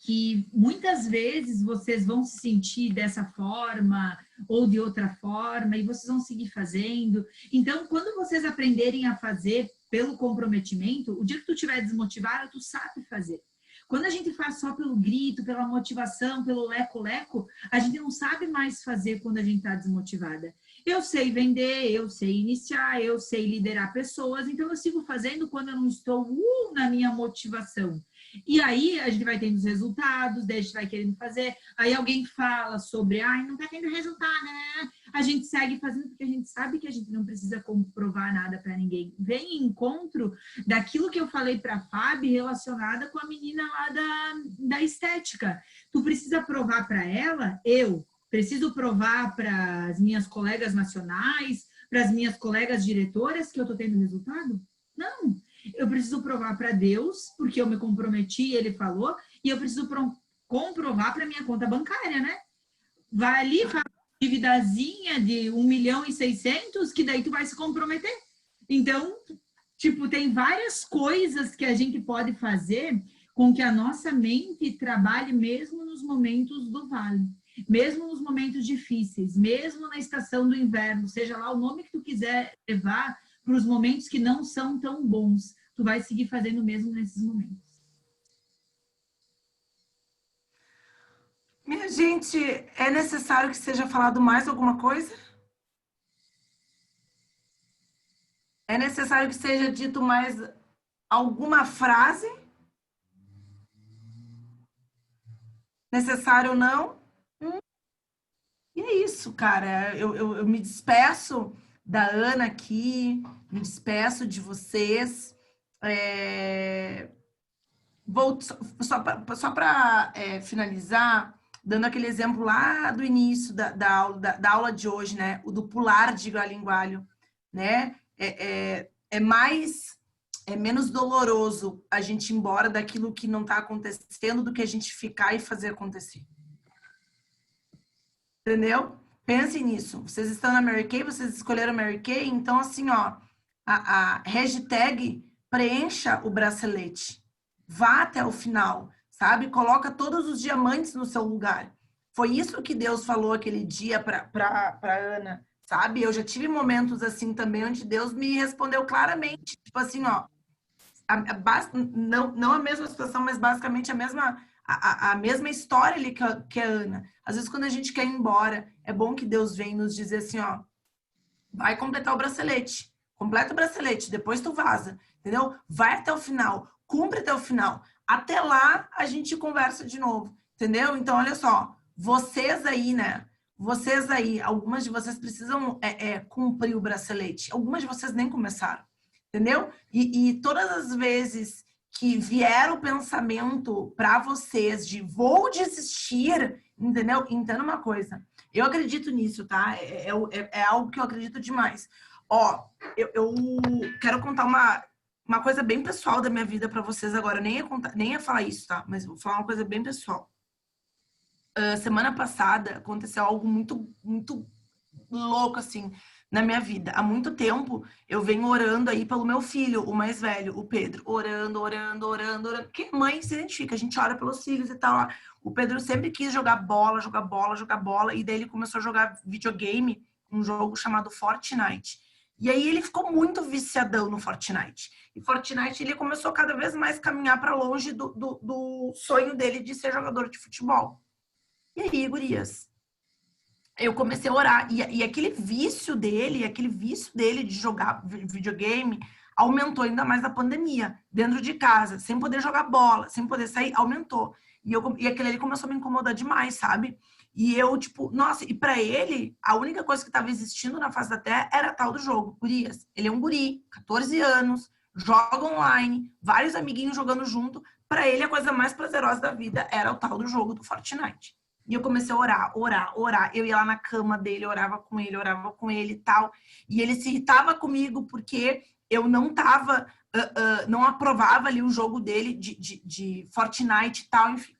que muitas vezes vocês vão se sentir dessa forma ou de outra forma e vocês vão seguir fazendo. Então, quando vocês aprenderem a fazer pelo comprometimento, o dia que tu estiver desmotivado, tu sabe fazer. Quando a gente faz só pelo grito, pela motivação, pelo leco-leco, a gente não sabe mais fazer quando a gente está desmotivada. Eu sei vender, eu sei iniciar, eu sei liderar pessoas, então eu sigo fazendo quando eu não estou na minha motivação. E aí a gente vai tendo os resultados, daí a gente vai querendo fazer, aí alguém fala sobre, ai, não tá tendo resultado, né? A gente segue fazendo porque a gente sabe que a gente não precisa comprovar nada para ninguém. Vem em encontro daquilo que eu falei para a Fábio relacionada com a menina lá da estética. Tu precisa provar para ela, eu preciso provar para as minhas colegas nacionais, para as minhas colegas diretoras que eu tô tendo resultado? Não. Eu preciso provar para Deus, porque eu me comprometi, Ele falou, e eu preciso comprovar para minha conta bancária, né? Vai ali, faz uma dívidazinha de 1.600.000, que daí tu vai se comprometer. Então, tipo, tem várias coisas que a gente pode fazer com que a nossa mente trabalhe mesmo nos momentos do vale, mesmo nos momentos difíceis, mesmo na estação do inverno, seja lá o nome que tu quiser levar, para os momentos que não são tão bons, tu vai seguir fazendo mesmo nesses momentos.
Minha gente, é necessário que seja falado mais alguma coisa? É necessário que seja dito mais alguma frase? Necessário ou não? E é isso, cara. Eu me despeço da Ana aqui, me despeço de vocês. Vou só para finalizar, dando aquele exemplo lá do início da aula de hoje, né? O do pular de galho em galho, né? É menos doloroso a gente ir embora daquilo que não está acontecendo do que a gente ficar e fazer acontecer. Entendeu? Pensem nisso. Vocês estão na Mary Kay, vocês escolheram a Mary Kay, então assim, ó, a hashtag preencha o bracelete. Vá até o final, sabe? Coloca todos os diamantes no seu lugar. Foi isso que Deus falou aquele dia para Ana, sabe? Eu já tive momentos assim também, onde Deus me respondeu claramente. Tipo assim, ó, não a mesma situação, mas basicamente a mesma história ali que a Ana. Às vezes, quando a gente quer ir embora, é bom que Deus vem nos dizer assim, ó, vai completar o bracelete. Completa o bracelete, depois tu vaza, entendeu? Vai até o final, cumpre até o final. Até lá, a gente conversa de novo, entendeu? Então, olha só, vocês aí, né? Vocês aí, algumas de vocês precisam cumprir o bracelete. Algumas de vocês nem começaram, entendeu? E todas as vezes que vier o pensamento para vocês de vou desistir, entendeu? Entenda uma coisa. Eu acredito nisso, tá? É algo que eu acredito demais. Ó, eu quero contar uma coisa bem pessoal da minha vida para vocês agora. Eu nem ia falar isso, tá? Mas vou falar uma coisa bem pessoal. Semana passada aconteceu algo muito, muito louco, assim, na minha vida. Há muito tempo eu venho orando aí pelo meu filho, o mais velho, o Pedro. Orando. Porque mãe se identifica, a gente ora pelos filhos e tal. O Pedro sempre quis jogar bola. E daí ele começou a jogar videogame, um jogo chamado Fortnite. E aí ele ficou muito viciadão no Fortnite. E Fortnite ele começou cada vez mais a caminhar para longe do sonho dele de ser jogador de futebol. E aí, gurias, eu comecei a orar. E aquele vício dele de jogar videogame aumentou ainda mais na pandemia, dentro de casa, sem poder jogar bola, sem poder sair, aumentou. E aquele ali começou a me incomodar demais, sabe? E eu, tipo, nossa, e pra ele, a única coisa que tava existindo na face da Terra era a tal do jogo. Gurias, ele é um guri, 14 anos, joga online, vários amiguinhos jogando junto. Pra ele, a coisa mais prazerosa da vida era o tal do jogo do Fortnite. E eu comecei a orar. Eu ia lá na cama dele, orava com ele e tal. E ele se irritava comigo porque eu não tava, não aprovava ali o jogo dele de Fortnite e tal, enfim.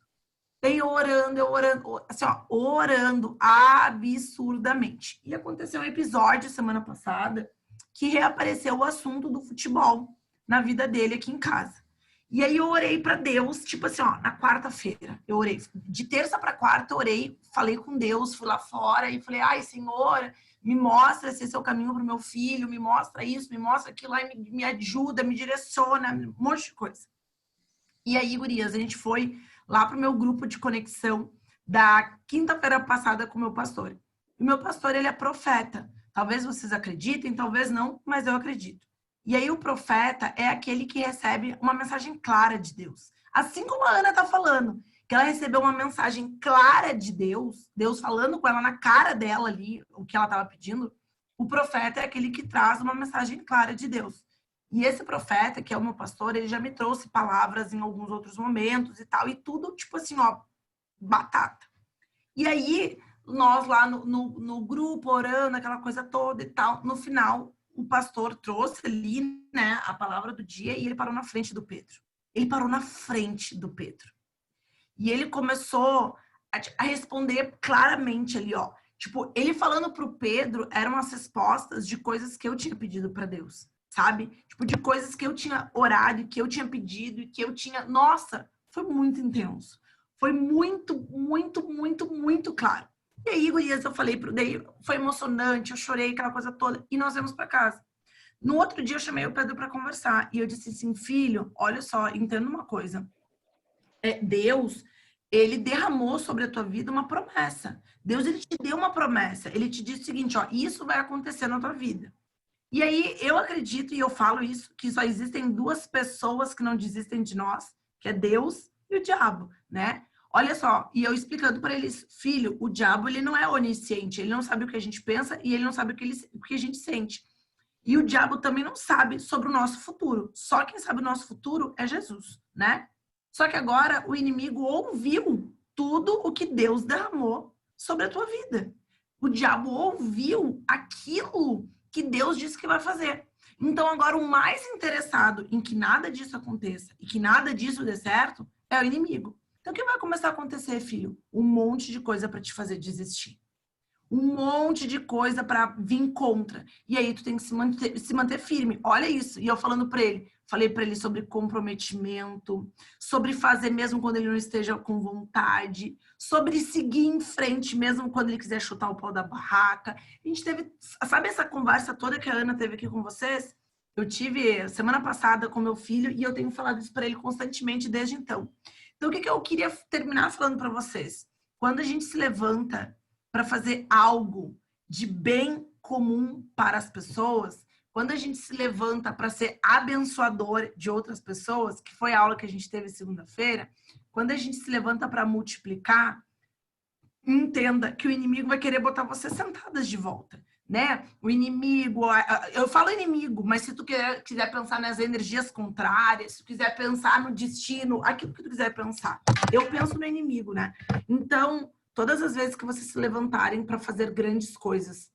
Daí eu orando, assim, ó, orando absurdamente. E aconteceu um episódio semana passada que reapareceu o assunto do futebol na vida dele aqui em casa. E aí eu orei para Deus, tipo assim, ó, na quarta-feira. Eu orei, de terça para quarta eu orei, falei com Deus, fui lá fora e falei, ai, Senhor, me mostra esse é o caminho pro meu filho, me mostra isso, me mostra aquilo, aí me ajuda, me direciona, um monte de coisa. E aí, gurias, a gente foi lá pro meu grupo de conexão da quinta-feira passada com o meu pastor. E o meu pastor, ele é profeta. Talvez vocês acreditem, talvez não, mas eu acredito. E aí o profeta é aquele que recebe uma mensagem clara de Deus. Assim como a Ana tá falando, que ela recebeu uma mensagem clara de Deus, Deus falando com ela na cara dela ali, o que ela estava pedindo, o profeta é aquele que traz uma mensagem clara de Deus. E esse profeta, que é o meu pastor, ele já me trouxe palavras em alguns outros momentos e tal, e tudo tipo assim, ó, batata. E aí, nós lá no grupo, orando, aquela coisa toda e tal, no final, o pastor trouxe ali, né, a palavra do dia e ele parou na frente do Pedro. Ele parou na frente do Pedro. E ele começou a responder claramente ali, ó. Tipo, ele falando pro Pedro eram as respostas de coisas que eu tinha pedido para Deus, sabe? Tipo, de coisas que eu tinha orado, que eu tinha pedido, que eu tinha... Nossa, foi muito intenso. Foi muito, muito, muito, muito claro. E aí, gurias, eu falei daí foi emocionante, eu chorei, aquela coisa toda, e nós viemos para casa. No outro dia, eu chamei o Pedro para conversar, e eu disse assim, filho, olha só, entenda uma coisa. Deus, ele derramou sobre a tua vida uma promessa. Deus, ele te deu uma promessa. Ele te disse o seguinte, ó, isso vai acontecer na tua vida. E aí, eu acredito, e eu falo isso, que só existem duas pessoas que não desistem de nós, que é Deus e o diabo, né? Olha só, e eu explicando para eles, filho, o diabo, ele não é onisciente, ele não sabe o que a gente pensa e ele não sabe o que a gente sente. E o diabo também não sabe sobre o nosso futuro. Só quem sabe o nosso futuro é Jesus, né? Só que agora o inimigo ouviu tudo o que Deus derramou sobre a tua vida. O diabo ouviu aquilo que Deus disse que vai fazer. Então agora o mais interessado em que nada disso aconteça e que nada disso dê certo é o inimigo. Então, o que vai começar a acontecer, filho? Um monte de coisa para te fazer desistir. Um monte de coisa para vir contra. E aí, tu tem que se manter firme. Olha isso. E eu falando para ele, falei para ele sobre comprometimento, sobre fazer mesmo quando ele não esteja com vontade, sobre seguir em frente mesmo quando ele quiser chutar o pau da barraca. A gente teve, sabe essa conversa toda que a Ana teve aqui com vocês? Eu tive semana passada com meu filho e eu tenho falado isso para ele constantemente desde então. Então, o que eu queria terminar falando para vocês? Quando a gente se levanta para fazer algo de bem comum para as pessoas, quando a gente se levanta para ser abençoador de outras pessoas, que foi a aula que a gente teve segunda-feira, quando a gente se levanta para multiplicar, entenda que o inimigo vai querer botar você sentadas de volta, né? O inimigo, eu falo inimigo, mas se tu quiser pensar nas energias contrárias, se tu quiser pensar no destino, aquilo que tu quiser pensar, eu penso no inimigo, né? Então, todas as vezes que vocês se levantarem para fazer grandes coisas,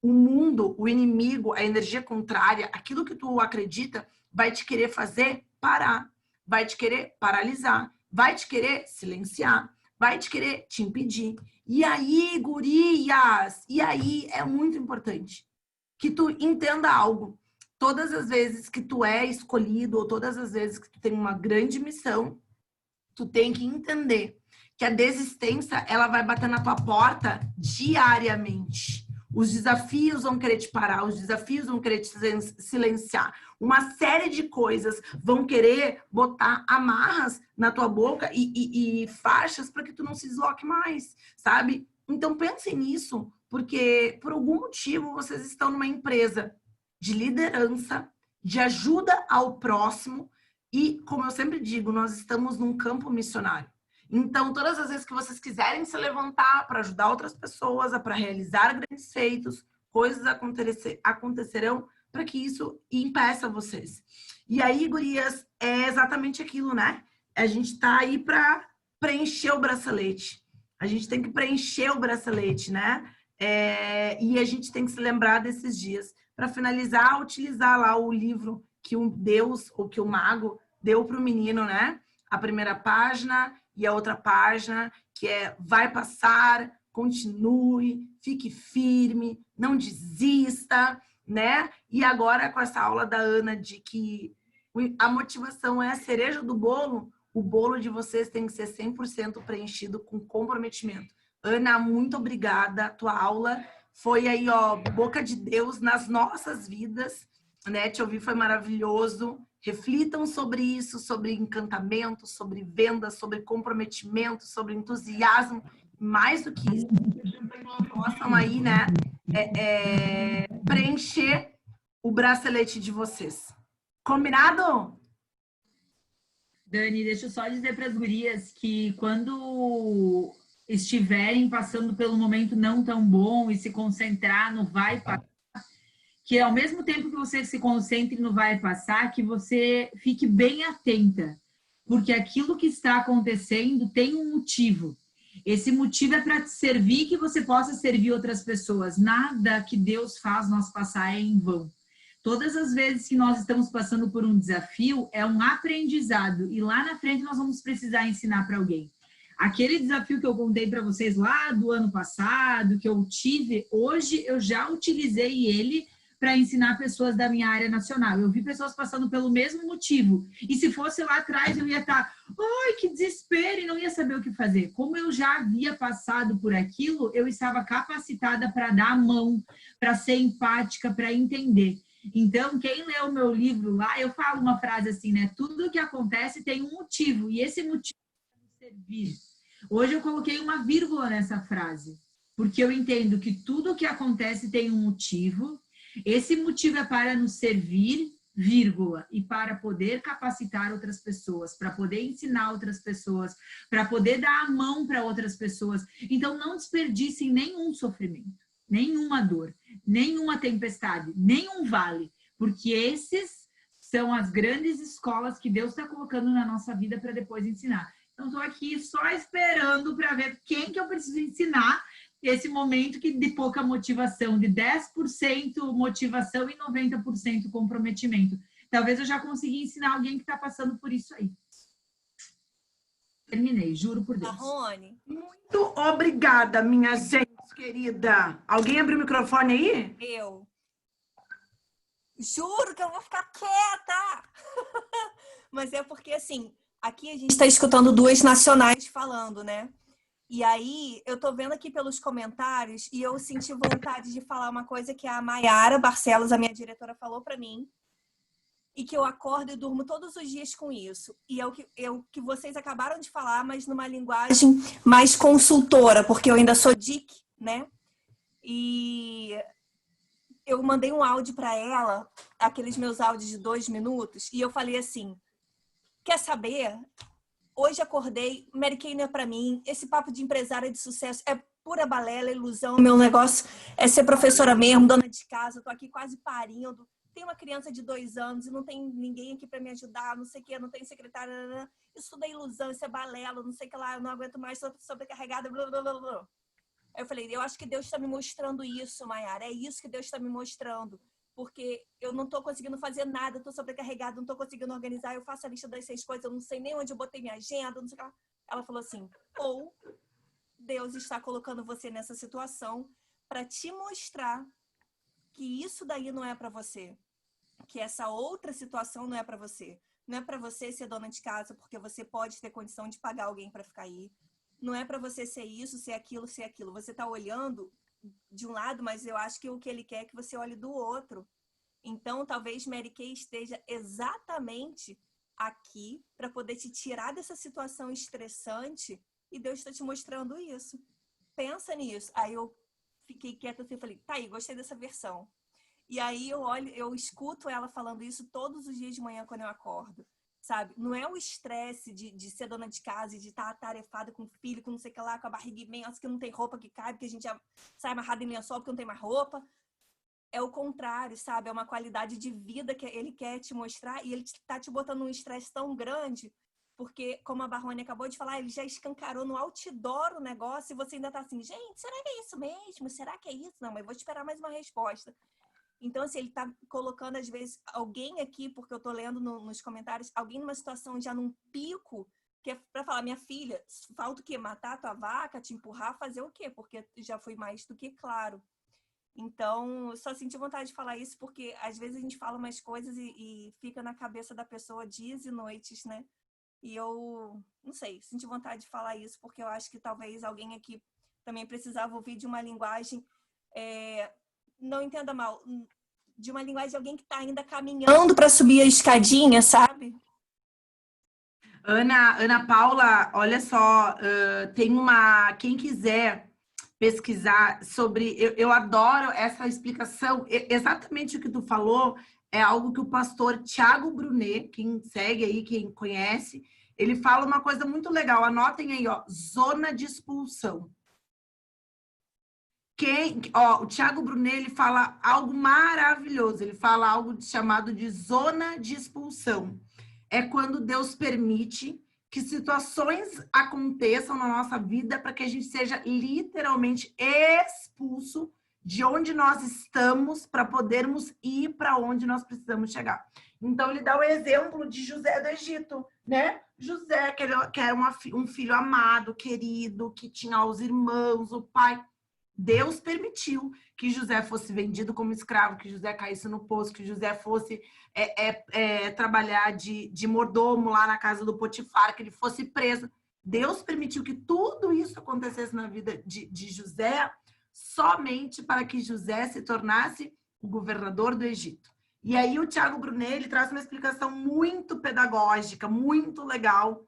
o mundo, o inimigo, a energia contrária, aquilo que tu acredita, vai te querer fazer parar, vai te querer paralisar, vai te querer silenciar, vai te querer te impedir. E aí, gurias, e aí é muito importante que tu entenda algo. Todas as vezes que tu é escolhido, ou todas as vezes que tu tem uma grande missão, tu tem que entender que a desistência, ela vai bater na tua porta diariamente. Os desafios vão querer te parar, os desafios vão querer te silenciar. Uma série de coisas vão querer botar amarras na tua boca e faixas para que tu não se desloque mais, sabe? Então pensem nisso, porque por algum motivo vocês estão numa empresa de liderança, de ajuda ao próximo e, como eu sempre digo, nós estamos num campo missionário. Então, todas as vezes que vocês quiserem se levantar para ajudar outras pessoas, para realizar grandes feitos, coisas acontecerão para que isso impeça vocês. E aí, gurias, é exatamente aquilo, né? A gente tá aí para preencher o bracelete. A gente tem que preencher o bracelete, né? E a gente tem que se lembrar desses dias. Para finalizar, utilizar lá o livro que o Deus, ou que o mago, deu para o menino, né? A primeira página e a outra página, que é vai passar, continue, fique firme, não desista, né? E agora com essa aula da Ana de que a motivação é a cereja do bolo, o bolo de vocês tem que ser 100% preenchido com comprometimento. Ana, muito obrigada. A tua aula foi aí, ó, boca de Deus nas nossas vidas, né? Te ouvir foi maravilhoso. Reflitam sobre isso, sobre encantamento, sobre vendas, sobre comprometimento, sobre entusiasmo. Mais do que isso, possam aí, né, preencher o bracelete de vocês. Combinado?
Dani, deixa eu só dizer para as gurias que quando estiverem passando pelo momento não tão bom e se concentrar no vai passar, que ao mesmo tempo que você se concentre no vai passar, que você fique bem atenta, porque aquilo que está acontecendo tem um motivo. Esse motivo é para te servir, que você possa servir outras pessoas. Nada que Deus faz nós passar é em vão. Todas as vezes que nós estamos passando por um desafio, é um aprendizado. E lá na frente nós vamos precisar ensinar para alguém. Aquele desafio que eu contei para vocês lá do ano passado, que eu tive, hoje eu já utilizei ele para ensinar pessoas da minha área nacional. Eu vi pessoas passando pelo mesmo motivo. E se fosse lá atrás, eu ia estar, ai, que desespero, e não ia saber o que fazer. Como eu já havia passado por aquilo, eu estava capacitada para dar a mão, para ser empática, para entender. Então, quem lê o meu livro lá, eu falo uma frase assim, né? Tudo que acontece tem um motivo, e esse motivo é nos servir. Hoje eu coloquei uma vírgula nessa frase, porque eu entendo que tudo que acontece tem um motivo. Esse motivo é para nos servir, vírgula, e para poder capacitar outras pessoas, para poder ensinar outras pessoas, para poder dar a mão para outras pessoas. Então, não desperdicem nenhum sofrimento, nenhuma dor, nenhuma tempestade, nenhum vale, porque esses são as grandes escolas que Deus está colocando na nossa vida para depois ensinar. Então, estou aqui só esperando para ver quem que eu preciso ensinar esse momento que de pouca motivação, de 10% motivação e 90% comprometimento. Talvez eu já consiga ensinar alguém que está passando por isso aí. Terminei, juro por Deus.
Rony.
Muito obrigada, minha gente querida. Alguém abriu o microfone aí?
Eu. Juro que eu vou ficar quieta! Mas é porque, assim, aqui a gente está escutando duas nacionais falando, né? E aí, eu tô vendo aqui pelos comentários e eu senti vontade de falar uma coisa que a Maiara Barcelos, a minha diretora, falou para mim e que eu acordo e durmo todos os dias com isso. E é o que vocês acabaram de falar, mas numa linguagem mais consultora, porque eu ainda sou DIC, né? E eu mandei um áudio para ela, aqueles meus áudios de 2 minutos, e eu falei assim, quer saber? Hoje acordei, Mary Kay não é pra mim, esse papo de empresária de sucesso é pura balela, ilusão, meu negócio é ser professora mesmo, dona de casa, eu tô aqui quase parindo, tenho uma criança de 2 anos e não tem ninguém aqui pra me ajudar, não sei o que, não tenho secretária, isso tudo é ilusão, isso é balela, não sei o que lá, eu não aguento mais, tô sobrecarregada, blá, blá, blá, blá. Aí eu falei, eu acho que Deus está me mostrando isso, Maiara, é isso que Deus está me mostrando. Porque eu não tô conseguindo fazer nada, eu tô sobrecarregada, não tô conseguindo organizar, eu faço a lista das 6 coisas, eu não sei nem onde eu botei minha agenda, não sei o que lá. Ela falou assim, ou Deus está colocando você nessa situação para te mostrar que isso daí não é para você, que essa outra situação não é para você. Não é para você ser dona de casa, porque você pode ter condição de pagar alguém para ficar aí. Não é para você ser isso, ser aquilo, ser aquilo. Você tá olhando de um lado, mas eu acho que o que ele quer é que você olhe do outro. Então, talvez Mary Kay esteja exatamente aqui para poder te tirar dessa situação estressante e Deus está te mostrando isso. Pensa nisso. Aí eu fiquei quieta e falei, tá aí, gostei dessa versão. E aí eu escuto ela falando isso todos os dias de manhã quando eu acordo. Sabe? Não é o estresse de ser dona de casa e de estar atarefada com o filho, com não sei o que lá, com a barriga imensa, que não tem roupa que cabe, que a gente já sai amarrado em lençol porque não tem mais roupa. É o contrário, sabe? É uma qualidade de vida que ele quer te mostrar e ele tá te botando um estresse tão grande, porque, como a Barrone acabou de falar, ele já escancarou no outdoor o negócio e você ainda tá assim, gente, será que é isso mesmo? Será que é isso? Não, mas vou esperar mais uma resposta. Então, assim, ele tá colocando, às vezes, alguém aqui, porque eu tô lendo nos comentários, alguém numa situação já num pico, que é pra falar, minha filha, falta o quê? Matar a tua vaca, te empurrar, fazer o quê? Porque já foi mais do que claro. Então, só senti vontade de falar isso, porque às vezes a gente fala umas coisas e fica na cabeça da pessoa dias e noites, né? E eu, não sei, senti vontade de falar isso, porque eu acho que talvez alguém aqui também precisava ouvir de uma linguagem... não entenda mal, de uma linguagem de alguém que está ainda caminhando para subir a escadinha, sabe?
Ana Paula, olha só, tem quem quiser pesquisar sobre, eu adoro essa explicação, exatamente o que tu falou, é algo que o pastor Thiago Brunet, quem segue aí, quem conhece, ele fala uma coisa muito legal, anotem aí, ó, zona de expulsão. O Thiago Brunet, ele fala algo maravilhoso, ele fala algo chamado de zona de expulsão. É quando Deus permite que situações aconteçam na nossa vida para que a gente seja literalmente expulso de onde nós estamos para podermos ir para onde nós precisamos chegar. Então, ele dá o exemplo de José do Egito, né? José, que era um filho amado, querido, que tinha os irmãos, o pai... Deus permitiu que José fosse vendido como escravo, que José caísse no poço, que José fosse trabalhar de mordomo lá na casa do Potifar, que ele fosse preso. Deus permitiu que tudo isso acontecesse na vida de José somente para que José se tornasse o governador do Egito. E aí o Thiago Brunet, ele traz uma explicação muito pedagógica, muito legal,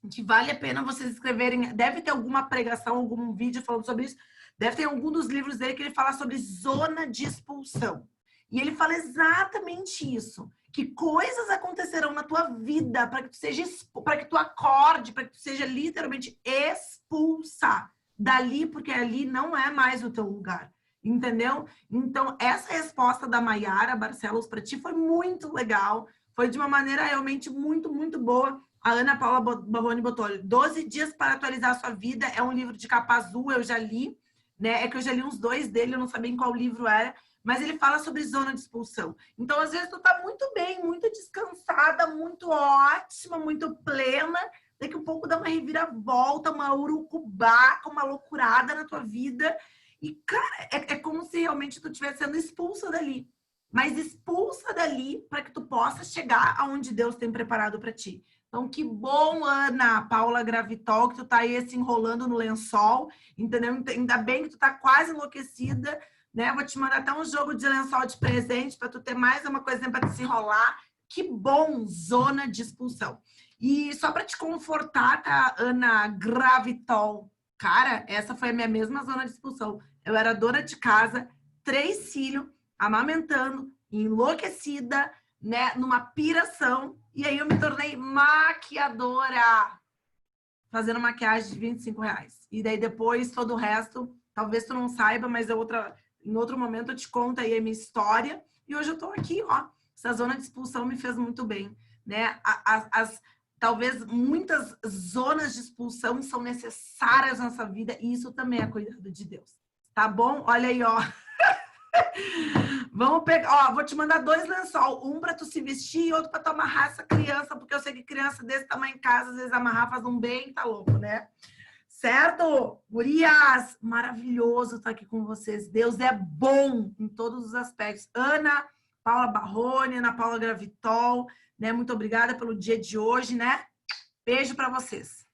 que vale a pena vocês escreverem. Deve ter alguma pregação, algum vídeo falando sobre isso. Deve ter algum dos livros dele que ele fala sobre zona de expulsão. E ele fala exatamente isso. Que coisas acontecerão na tua vida para que tu acorde, para que tu seja literalmente expulsa dali, porque ali não é mais o teu lugar. Entendeu? Então, essa resposta da Maiara Barcelos para ti foi muito legal. Foi de uma maneira realmente muito, muito boa. A Ana Paula Barrone botou 12 dias para atualizar a sua vida. É um livro de capa azul, eu já li. Né? É que eu já li uns 2 dele, eu não sabia em qual livro era, mas ele fala sobre zona de expulsão. Então, às vezes, tu tá muito bem, muito descansada, muito ótima, muito plena, daqui a pouco dá uma reviravolta, uma urucubaca, uma loucurada na tua vida, e, cara, é como se realmente tu estivesse sendo expulsa dali. mas expulsa dali para que tu possa chegar aonde Deus tem preparado para ti. Então, que bom, Ana Paula Gravitol, que tu tá aí se enrolando no lençol, entendeu? Ainda bem que tu tá quase enlouquecida, né? Vou te mandar até um jogo de lençol de presente para tu ter mais uma coisinha para te se enrolar. Que bom, zona de expulsão. E só para te confortar, tá, Ana Gravitol? Cara, essa foi a minha mesma zona de expulsão. Eu era dona de casa, 3 filhos, amamentando, enlouquecida, né, numa piração. E aí eu me tornei maquiadora, fazendo maquiagem de R$25. E daí depois, todo o resto, talvez tu não saiba, mas em outro momento eu te conto aí a minha história. E hoje eu tô aqui, ó. Essa zona de expulsão me fez muito bem, né? Talvez muitas zonas de expulsão são necessárias na nossa vida e isso também é cuidado de Deus. Tá bom? Olha aí, ó. Vamos pegar, ó, vou te mandar 2 lençol, um para tu se vestir e outro para tu amarrar essa criança, porque eu sei que criança desse tamanho em casa, às vezes amarrar faz um bem, tá louco, né? Certo? Gurias, maravilhoso estar aqui com vocês. Deus é bom em todos os aspectos. Ana Paula Barrone, Ana Paula Gravitol, né? Muito obrigada pelo dia de hoje, né? Beijo para vocês.